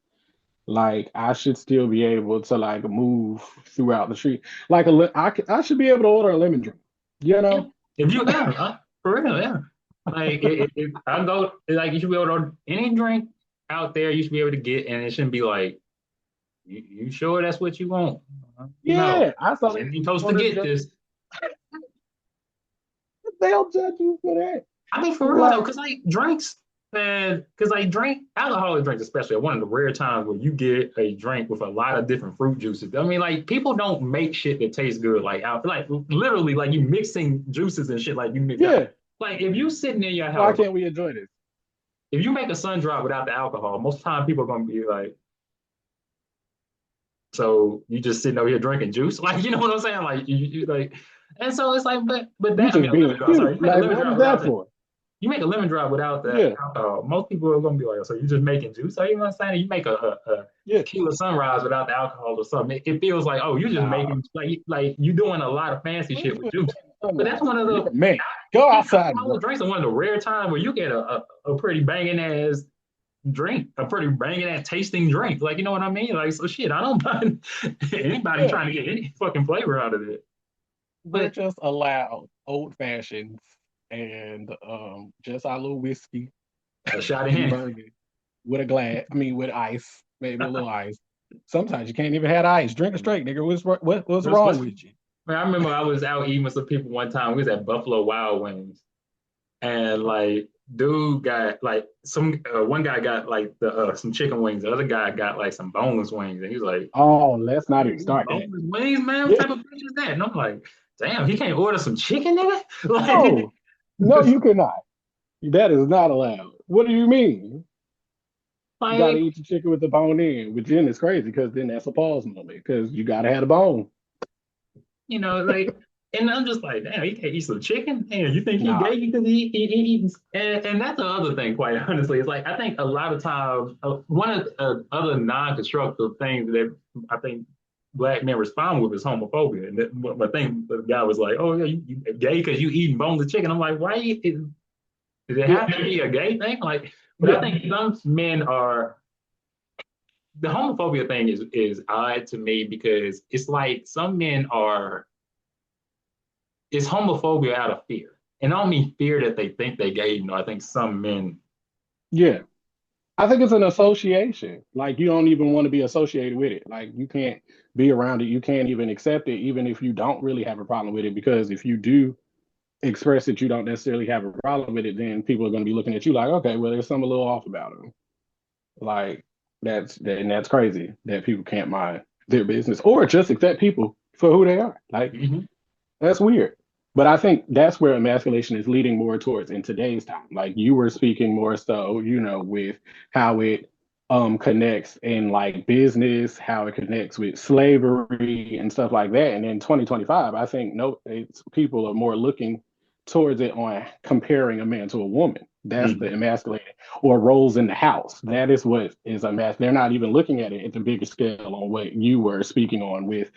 Like I should still be able to like move throughout the street. Like I should be able to order a lemon drink, you Yeah. know? If you, yeah, for real, yeah. Like, if I go, like, you should be able to order any drink out there, you should be able to get, and it shouldn't be like, you sure that's what you want? No, Yeah, I saw you that ain't supposed to on the get judge. this. They'll judge you for that. I mean, for real though, Like, because like drinks, man, because like alcoholic drinks, especially, are one of the rare times where you get a drink with a lot of different fruit juices. I mean, like, people don't make shit that tastes good, like out, like literally, like, you mixing juices and shit, like you mix out. yeah, Like, if you sitting in your why house, can't we enjoy this? if you make a sun drop without the alcohol, most of the time people are gonna be like, so you just sitting over here drinking juice, like, you know what I'm saying? Like, you like, and so it's like, but You that, I mean, just a lemon being drop. Sorry, cute. you make a Like, lemon what is drop that without that. for? You make a lemon drop without the Yeah, alcohol. Most people are gonna be like, so you just making juice? Are you know what I'm saying? You make a yeah. tequila sunrise without the alcohol or something. It feels like, oh, you're just Nah. making, like you doing a lot of fancy shit with juice. But that's one of You're the a man. Go outside, alcoholic bro. drinks are one of the rare times where you get a pretty banging ass drink, a pretty banging ass tasting drink. Like, you know what I mean? Like, so shit, I don't mind anybody Yeah. trying to get any fucking flavor out of it. We're But just allowed old fashions and just our little whiskey a shot of and Henny. bourbon with a glass. I mean, with ice, maybe a little ice. Sometimes you can't even have ice. Drink it straight, nigga. What's wrong What's with you? Man, I remember I was out eating with some people one time. We was at Buffalo Wild Wings, and like, dude got like some one guy got like the some chicken wings. The other guy got like some boneless wings, and he's like, Oh, let's not "You even eat start that. boneless wings, man? What Yeah. type of bitch is that?" And I'm like, "Damn, he can't order some chicken, nigga." No, no, Like, you cannot. That is not allowed. What do you mean? You got to like, eat your chicken with the bone in, which then is crazy because then that's a pause moment because you got to have the bone. like, and I'm just like, damn, he can't eat some chicken. Damn, you think he Nah, gay because he eats? And that's the other thing, quite honestly. It's like, I think a lot of times, one of the other non-constructive things that I think black men respond with is homophobia. And I think the guy was like, oh, yeah, you gay because you eating boneless chicken. I'm like, why? Does it yeah, have to be a gay thing? Like, but I yeah, think some men are, the homophobia thing is odd to me because it's like some men are, it's homophobia out of fear. And I don't mean fear that they think they gay. I think some men, yeah. I think it's an association. Like you don't even want to be associated with it. Like you can't be around it. You can't even accept it, even if you don't really have a problem with it. Because if you do express that you don't necessarily have a problem with it, then people are going to be looking at you like, okay, well, there's something a little off about him. Like and that's crazy that people can't mind their business or just accept people for who they are. Like mm-hmm. that's weird. But I think that's where emasculation is leading more towards in today's time. Like you were speaking more so, with how it connects in like business, how it connects with slavery and stuff like that. And in 2025, I think no, it's people are more looking towards it on comparing a man to a woman. That's the emasculating, or roles in the house. That is what is they're not even looking at it at the bigger scale on what you were speaking on with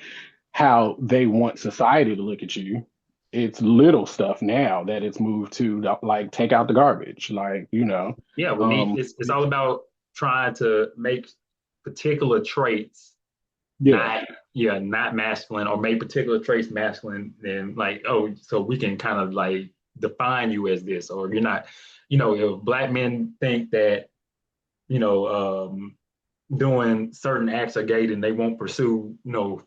how they want society to look at you. It's little stuff now that it's moved to, like, take out the garbage, like, Yeah, we need it's all about trying to make particular traits yeah, not masculine, or make particular traits masculine, then like, oh, so we can kind of like define you as this, or you're not, if black men think that, you know, doing certain acts are gay, then they won't pursue,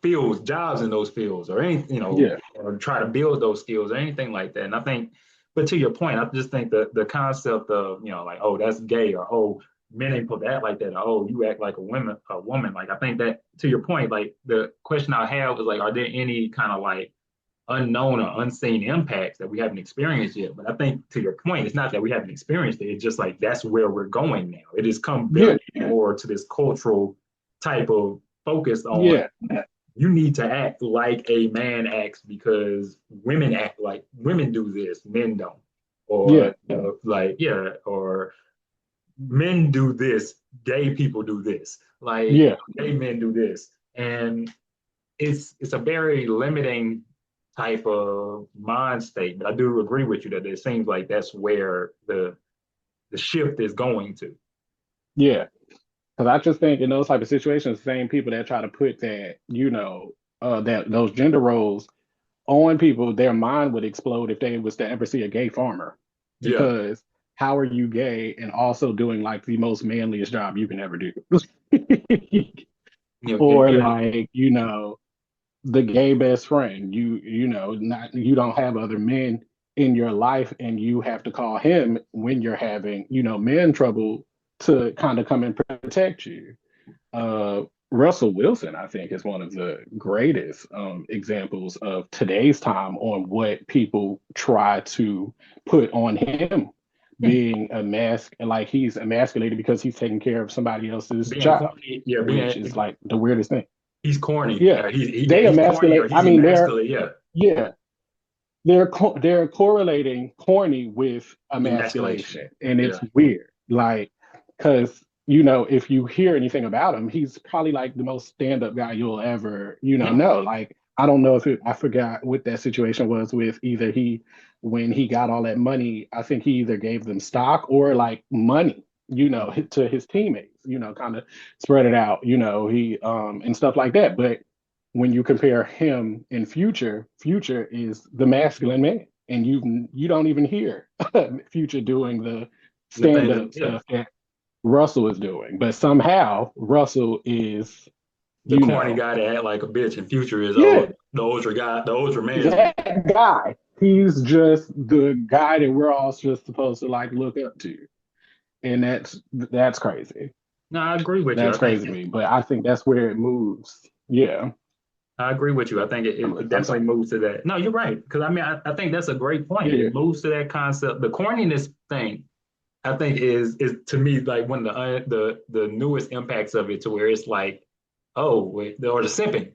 fields, jobs in those fields, or anything, yeah, or try to build those skills or anything like that. And I think, but to your point, I just think the concept of, like, oh, that's gay, or oh, men ain't put that like that, or oh, you act like a woman. Like, I think that, to your point, like the question I have is like, are there any kind of like unknown or unseen impacts that we haven't experienced yet? But I think, to your point, it's not that we haven't experienced it. It's just like that's where we're going now. It has come yeah, very more to this cultural type of focus on, yeah, you need to act like a man acts, because women act like women do this, men don't. yeah, Or like, yeah, or men do this, gay people do this. Like, yeah, gay men do this. And it's a very limiting type of mind state. But I do agree with you that it seems like that's where the shift is going to. yeah. Because I just think in those type of situations, the same people that try to put that, that those gender roles on people, their mind would explode if they was to ever see a gay farmer. Yeah. Because how are you gay and also doing like the most manliest job you can ever do? Or Yeah. like, the gay best friend. Not, you don't have other men in your life and you have to call him when you're having, men trouble to kind of come and protect you. Russell Wilson, I think, is one of the greatest examples of today's time on what people try to put on him being a mask, like he's emasculated because he's taking care of somebody else's job, Yeah, which is like the weirdest thing. he's corny. Yeah, they He's corny, emasculate. or I he's mean, emasculate. Yeah, yeah, they're correlating corny with emasculation. emasculation, and Yeah, it's weird. Like, because if you hear anything about him, he's probably like the most stand-up guy you'll ever know. Like, I don't know if I forgot what that situation was with either he when he got all that money. I think he either gave them stock or like money, to his teammates. Kind of spread it out. He and stuff like that, but when you compare him and Future is the masculine man, and you don't even hear Future doing the the stand thing up that, yeah, stuff that Russell is doing, but somehow Russell is, the you corny know, guy that act like a bitch, and Future is, yeah, oh, the older guy, the older man's man. that guy. He's just the guy that we're all just supposed to like look up to, and that's crazy. No, I agree with you. That's crazy to me, but I think that's where it moves. Yeah, I agree with you. I think it I'm definitely sorry. moves to that. No, you're right. Because I mean, I think that's a great point. Yeah, It moves to that concept. The corniness thing, I think, is to me like one of the newest impacts of it, to where it's like, oh, wait, or the simping.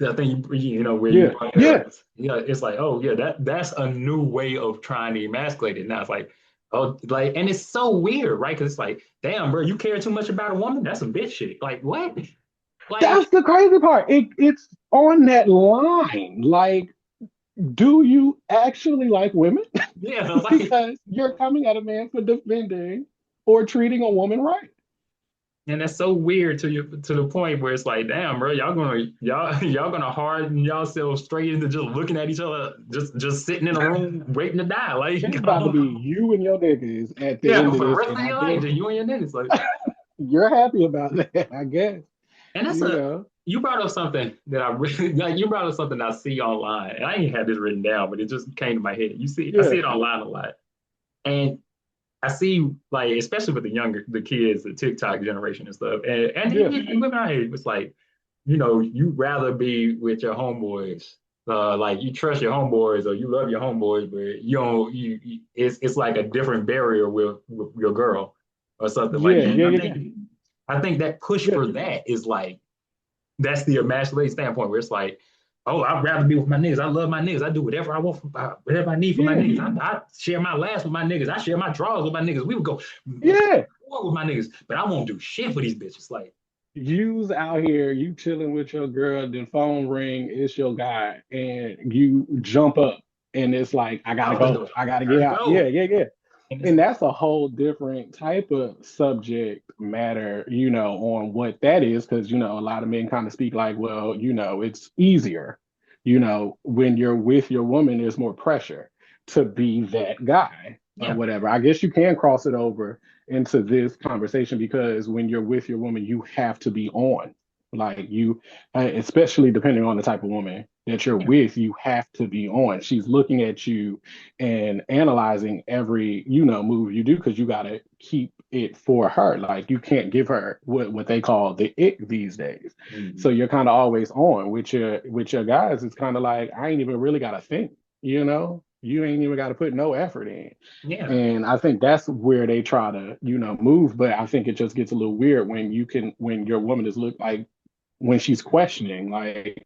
I think where you yeah, yeah. yeah, it's like, oh yeah, that's a new way of trying to emasculate it. Now it's like, oh, like, and it's so weird, right? Because it's like, damn, bro, you care too much about a woman? That's some bitch shit. Like, what? That's Like, the crazy part. It's on that line. Like, do you actually like women? yeah, like, Because you're coming at a man for defending or treating a woman right. and that's so weird to the point where it's like, damn, bro, y'all gonna harden yourselves straight into just looking at each other, just sitting in a room waiting to die. Like, It's about to be you and your niggas at the yeah, end of for the this, rest and of I your life, guess just you and your niggas. Like, you're happy about that. I guess and that's you know. you brought up something that I really like. You brought up something I see online, and I ain't had this written down, but it just came to my head. I Yeah, see it online a lot, and I see, like, especially with the kids, the TikTok generation and stuff, and yeah, even women our age, it's like, you'd rather be with your homeboys. Like, you trust your homeboys, or you love your homeboys, but you don't. It's like a different barrier with your girl or something like yeah, that. And yeah, I yeah, think I think that push yeah, for that is like, that's the emasculated standpoint, where it's like, Oh, I'd rather be with my niggas. I love my niggas. I do whatever I want, whatever I need for my Yeah, niggas. I share my last with my niggas. I share my drawers with my niggas. We would go yeah. war with my niggas, but I won't do shit for these bitches. Like, You's out here, you chilling with your girl, then phone ring, it's your guy, and you jump up, and it's like, I gotta out the go, door. I gotta I get gotta out. Yeah, go. yeah, yeah. And it's And like, that's a whole different type of subject matter, on what that is, because a lot of men kind of speak like, well, it's easier. When you're with your woman, there's more pressure to be that guy or yeah, whatever. I guess you can cross it over into this conversation because when you're with your woman, you have to be on. Like especially depending on the type of woman that you're yeah, with, you have to be on. She's looking at you and analyzing every move you do because you got to keep it for her. Like you can't give her what they call the ick these days. So mhm, you're kind of always on with your guys. It's kind of like I ain't even really got to think. You ain't even got to put no effort in. yeah. And I think that's where they try to move. But I think it just gets a little weird when your woman is look like when she's questioning like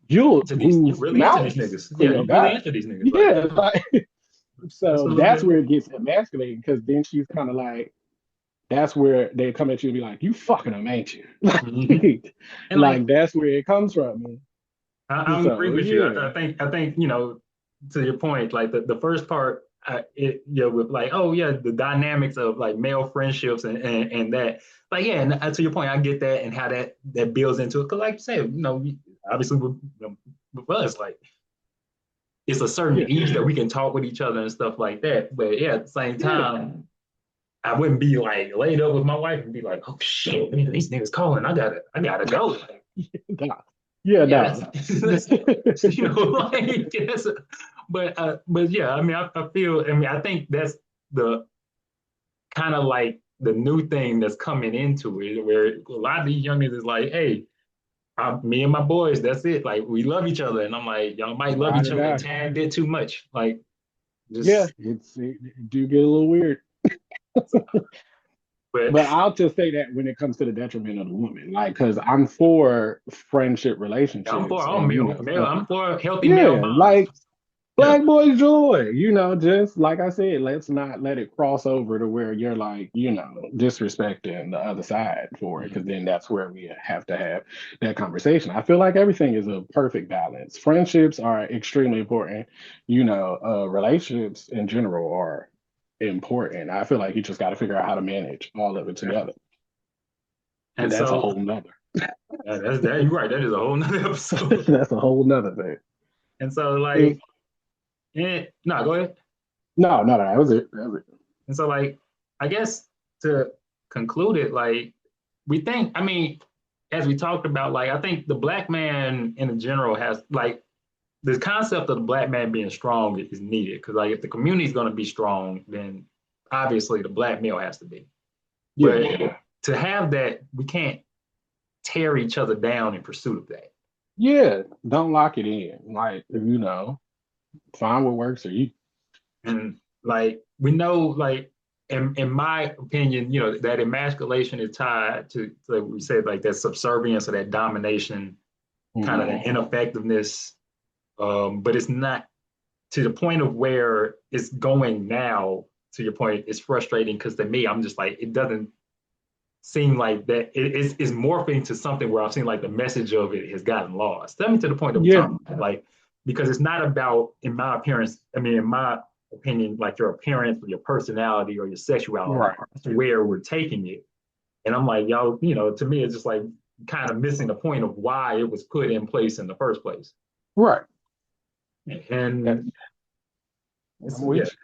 you'll You're move really into these mountains niggas. for Yeah, your you're really guy. into these niggas. Like, Yeah, like that's a so little that's bit. where it gets emasculating because then she's kind of like, that's where they come at you and be like, you fucking them, ain't you? Mhm. And like, Like that's where it comes from. I agree So with you. yeah, I think to your point, like the first part, with like, oh yeah, the dynamics of like male friendships and that, like yeah, and to your point, I get that and how that builds into it. Because like you said, obviously with us, like it's a certain yeah, ease that we can talk with each other and stuff like that. But yeah, at the same yeah, time, I wouldn't be like laid up with my wife and be like, oh shit, man, these niggas calling, I gotta go. Like, nah. Yeah, yeah, no. like yes, but yeah, I mean, I feel, I mean, I think that's the kind of like the new thing that's coming into it, where a lot of these young niggas is like, hey, me and my boys, that's it. Like we love each other, and I'm like, y'all might love Ride each or other a die. tad bit too much, like Yeah, just. it do get a little weird. But But I'll just say that when it comes to the detriment of the woman, like, because I'm for friendship I'm for relationships all and, male. I'm for healthy male yeah, bonds. like Yeah. Black Boy Joy, just like I said, let's not let it cross over to where you're like, disrespecting the other side for it, because Mhm. then that's where we have to have that conversation. I feel like everything is a perfect balance. Friendships are extremely important, relationships in general are important. I feel like you just got to figure out how to manage all of it Yeah. together. But And that's a so whole nother. that's that. You're right. That is a whole nother episode. That's a whole nother thing. And so If like, no, go ahead. no, no, no, that was it. That was it. And so like, I guess to conclude it, like we think, I mean, as we talked about, like I think the black man in general has like the concept of the black man being strong is needed because like if the community is going to be strong, then obviously the black male has to be. Yeah, But yeah. to have that, we can't tear each other down in pursuit of that. Yeah, don't lock it in. Like, find what works for you. And like we know, like in my opinion, that emasculation is tied to like we said, like that subservience or that domination, kind of Hmm. the ineffectiveness. But it's not to the point of where it's going now. To your point, it's frustrating because to me, I'm just like it doesn't seem like that it's morphing to something where I've seen like the message of it has gotten lost. I mean, to the point that we Yeah, talk about, like because it's not about, in my appearance, I mean, in my opinion, like your appearance or your personality or your sexuality. right, That's where we're taking it. And I'm like, y'all, to me, it's just like kind of missing the point of why it was put in place in the first place. right. That, And it's I'm yeah. with you.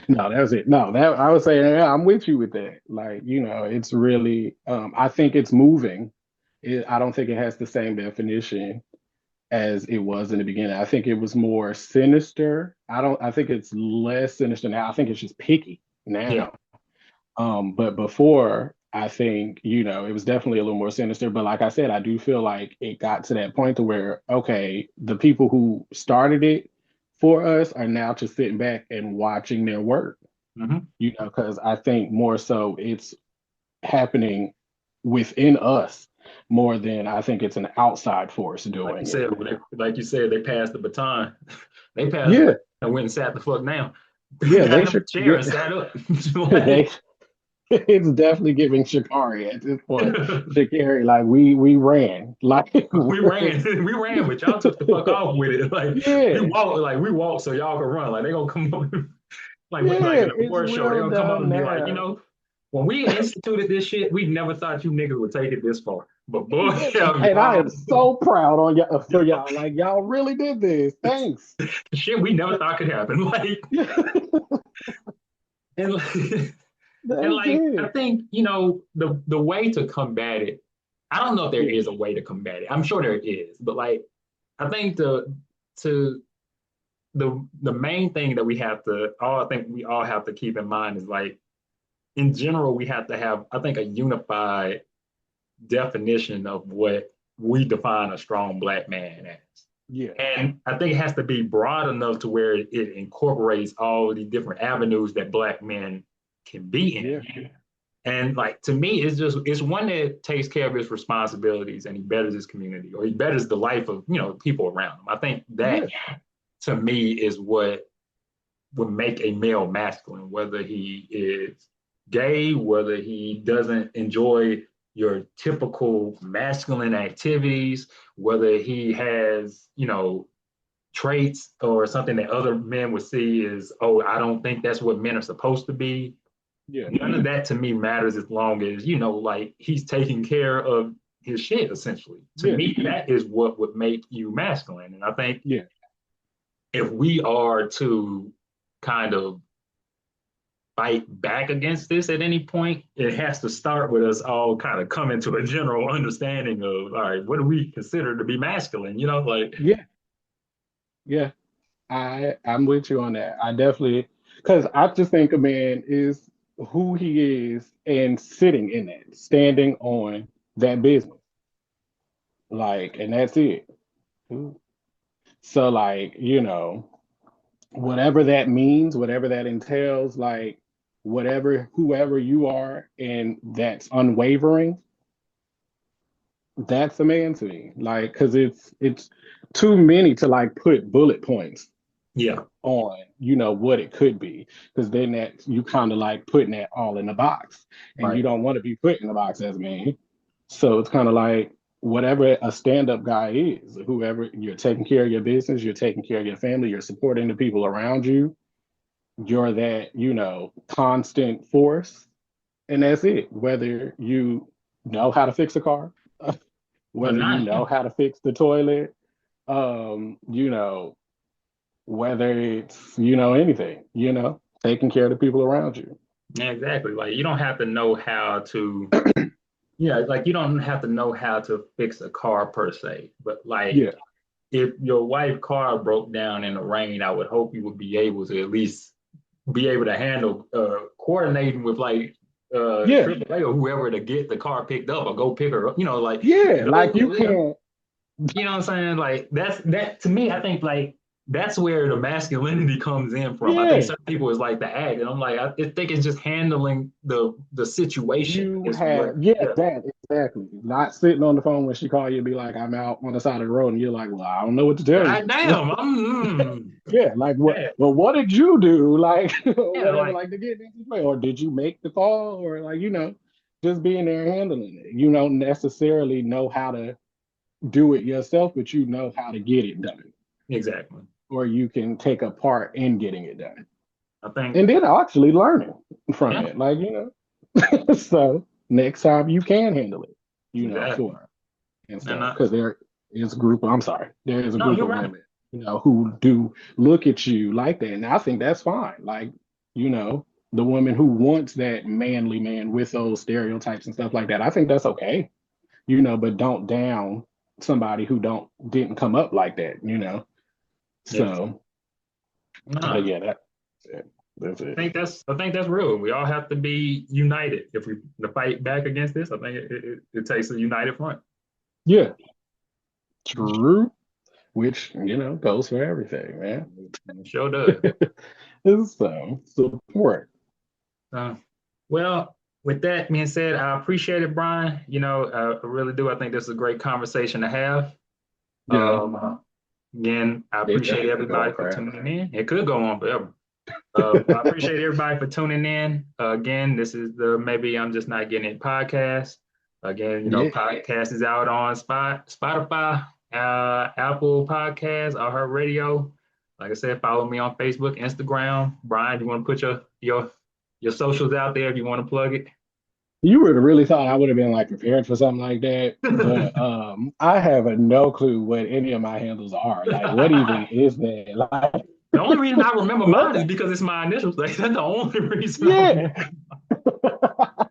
No, that's it. No, that I would say, yeah, I'm with you with that. Like, it's really, I think it's moving. I don't think it has the same definition as it was in the beginning. I think it was more sinister. I think it's less sinister now. I think it's just picky Yeah. now. But before, I think, it was definitely a little more sinister. But like I said, I do feel like it got to that point to where, okay, the people who started it for us are now just sitting back and watching their work, Hmm. because I think more so it's happening within us. more than I think it's an outside force doing it. Like you said, they passed the baton. They passed the Yeah, baton and went and sat the fuck down. yeah, Got they in a should. chair Yeah, and sat up. they. It's definitely giving Shikari at this point. Shikari, like we ran, like We ran, we ran, but y'all took the fuck off with it. yeah, we walked so y'all could run. Like they gonna come up, like yeah, in the it's award show, they well gonna come up done and be like, now. when we instituted this shit, we never thought you niggas would take it this far. But boy, And I am y'all, so proud on y'all for y'all. Like y'all really did this. Thanks. shit we never thought could happen. Like and like, and That's like I it. think the way to combat it. I don't know if there Yeah, is a way to combat it. I'm sure there is, but like I think to the main thing that I think we all have to keep in mind is like in general we have to have I think a unified definition of what we define a strong black man as. yeah, And I think it has to be broad enough to where it incorporates all the different avenues that black men can be yeah, in. And like to me, it's one that takes care of his responsibilities and he betters his community or he betters the life of people around him. I think that yeah, to me is what would make a male masculine, whether he is gay, whether he doesn't enjoy your typical masculine activities, whether he has, traits or something that other men would see as, oh, I don't think that's what men are supposed to be. yeah, None of that to me matters as long as, like he's taking care of his shit, essentially. To yeah, me, that is what would make you masculine. And I think yeah, if we are to kind of fight back against this at any point, it has to start with us all kind of coming to a general understanding of, all right, what do we consider to be masculine? Like, yeah, yeah. I'm with you on that. I definitely because I just think a man is who he is and sitting in that, standing on that business. Like, and that's it. So like, whatever that means, whatever that entails, like whatever whoever you are and that's unwavering, that's a man to me. Like, because it's too many to like put bullet points yeah, on, what it could be. Because then that you kind of like putting that all in a box. And you right. don't want to be put in a box as a man. So it's kind of like whatever a stand-up guy is, whoever you're taking care of your business, you're taking care of your family, you're supporting the people around you, you're that, constant force. And that's it. Whether you know how to fix a car, Or whether you not. know how to fix the toilet, you know, whether it's, anything, taking care of the people around you. Yeah, exactly. Like you don't have to know how to, like you don't have to know how to fix a car per se, but like Yeah. if your wife's car broke down in the rain, I would hope you would be able to at least be able to handle coordinating with like Yeah. AAA or whoever to get the car picked up or go pick her up. Like Yeah. Like those, you can't. what I'm saying? Like that to me, I think like that's where the masculinity comes in from. I think Yeah. certain people is like the act, and I'm like, I think it's just handling the situation You is what. have, yeah, Yeah, that exactly. Not sitting on the phone when she call you and be like, I'm out on the side of the road, and you're like, well, I don't know what to tell you. God damn, Yeah, like what? yeah, Well, what did you do? Like yeah, whatever, like like to get into play, or did you make the call, or like just being there and handling it. You don't necessarily know how to do it yourself, but you know how to get it done, exactly. or you can take a part in getting it done, I think and then actually learning from yeah, it. Like so next time you can handle it, exactly. sure and And stuff. Because there is a group. I'm sorry, there is a no, group you're of right. women, who do look at you like that, and I think that's fine. Like, the woman who wants that manly man with those stereotypes and stuff like that. I think that's okay, but don't down somebody who didn't come up like that. Yes. So, but Nah, yeah, that's it. That's it. I think that's real. We all have to be united if we to fight back against this. I think it takes a united front. Yeah, true. Which goes for everything, man. It sure does. So support. Uh, well, with that being said, I appreciate it, Brian. I really do. I think this is a great conversation to have. Yeah, Again, I it appreciate definitely could go everybody on for forever. tuning in. It could go on forever. I appreciate everybody for tuning in. Again, this is the Maybe I'm Just Not Getting It podcast. Again, Yeah, podcast is out on Spotify, Apple Podcasts, iHeartRadio. Like I said, follow me on Facebook, Instagram. Brian, you want to put your socials out there if you want to plug it? you would have really thought I would have been like prepared for something like that, but I have no clue what any of my handles are. Like, what even is that? Like, The only reason I remember mine is let because it's my initials. Like, that's the only reason I remember.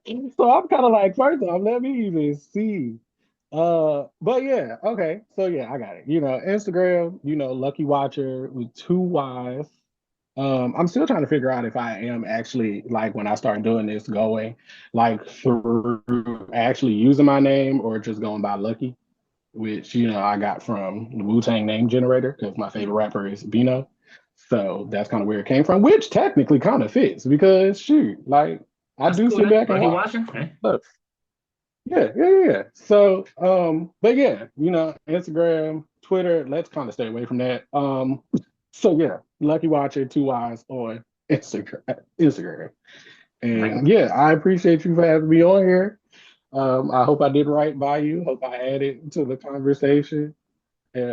yeah. So I'm kind of like, first off, let me even see. But yeah, okay. So yeah, I got it. Instagram, Lucky Watcher with two Y's. I'm still trying to figure out if I am actually like when I start doing this going like through actually using my name or just going by Lucky, which I got from the Wu-Tang name generator because my favorite rapper is Bino. So that's kind of where it came from, which technically kind of fits because shoot, like I That's do cool. sit Then. back and Lucky watch. watching. Okay. Look, yeah, yeah, yeah. So, but yeah, Instagram, Twitter, let's kind of stay away from that. So yeah, Lucky Watcher, two eyes on Instagram. Right. And yeah, I appreciate you for having me on here. I hope I did right by you. Hope I added to the conversation. And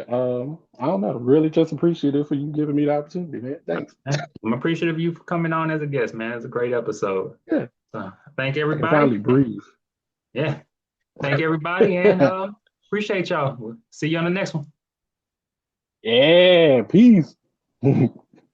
I don't know, really just appreciative for you giving me the opportunity, man. Thanks. I'm appreciative of you for coming on as a guest, man. It's a great episode. Yeah, So thank I can everybody. finally breathe. Yeah. Thank everybody and appreciate y'all. We'll see you on the next one. Yeah, peace.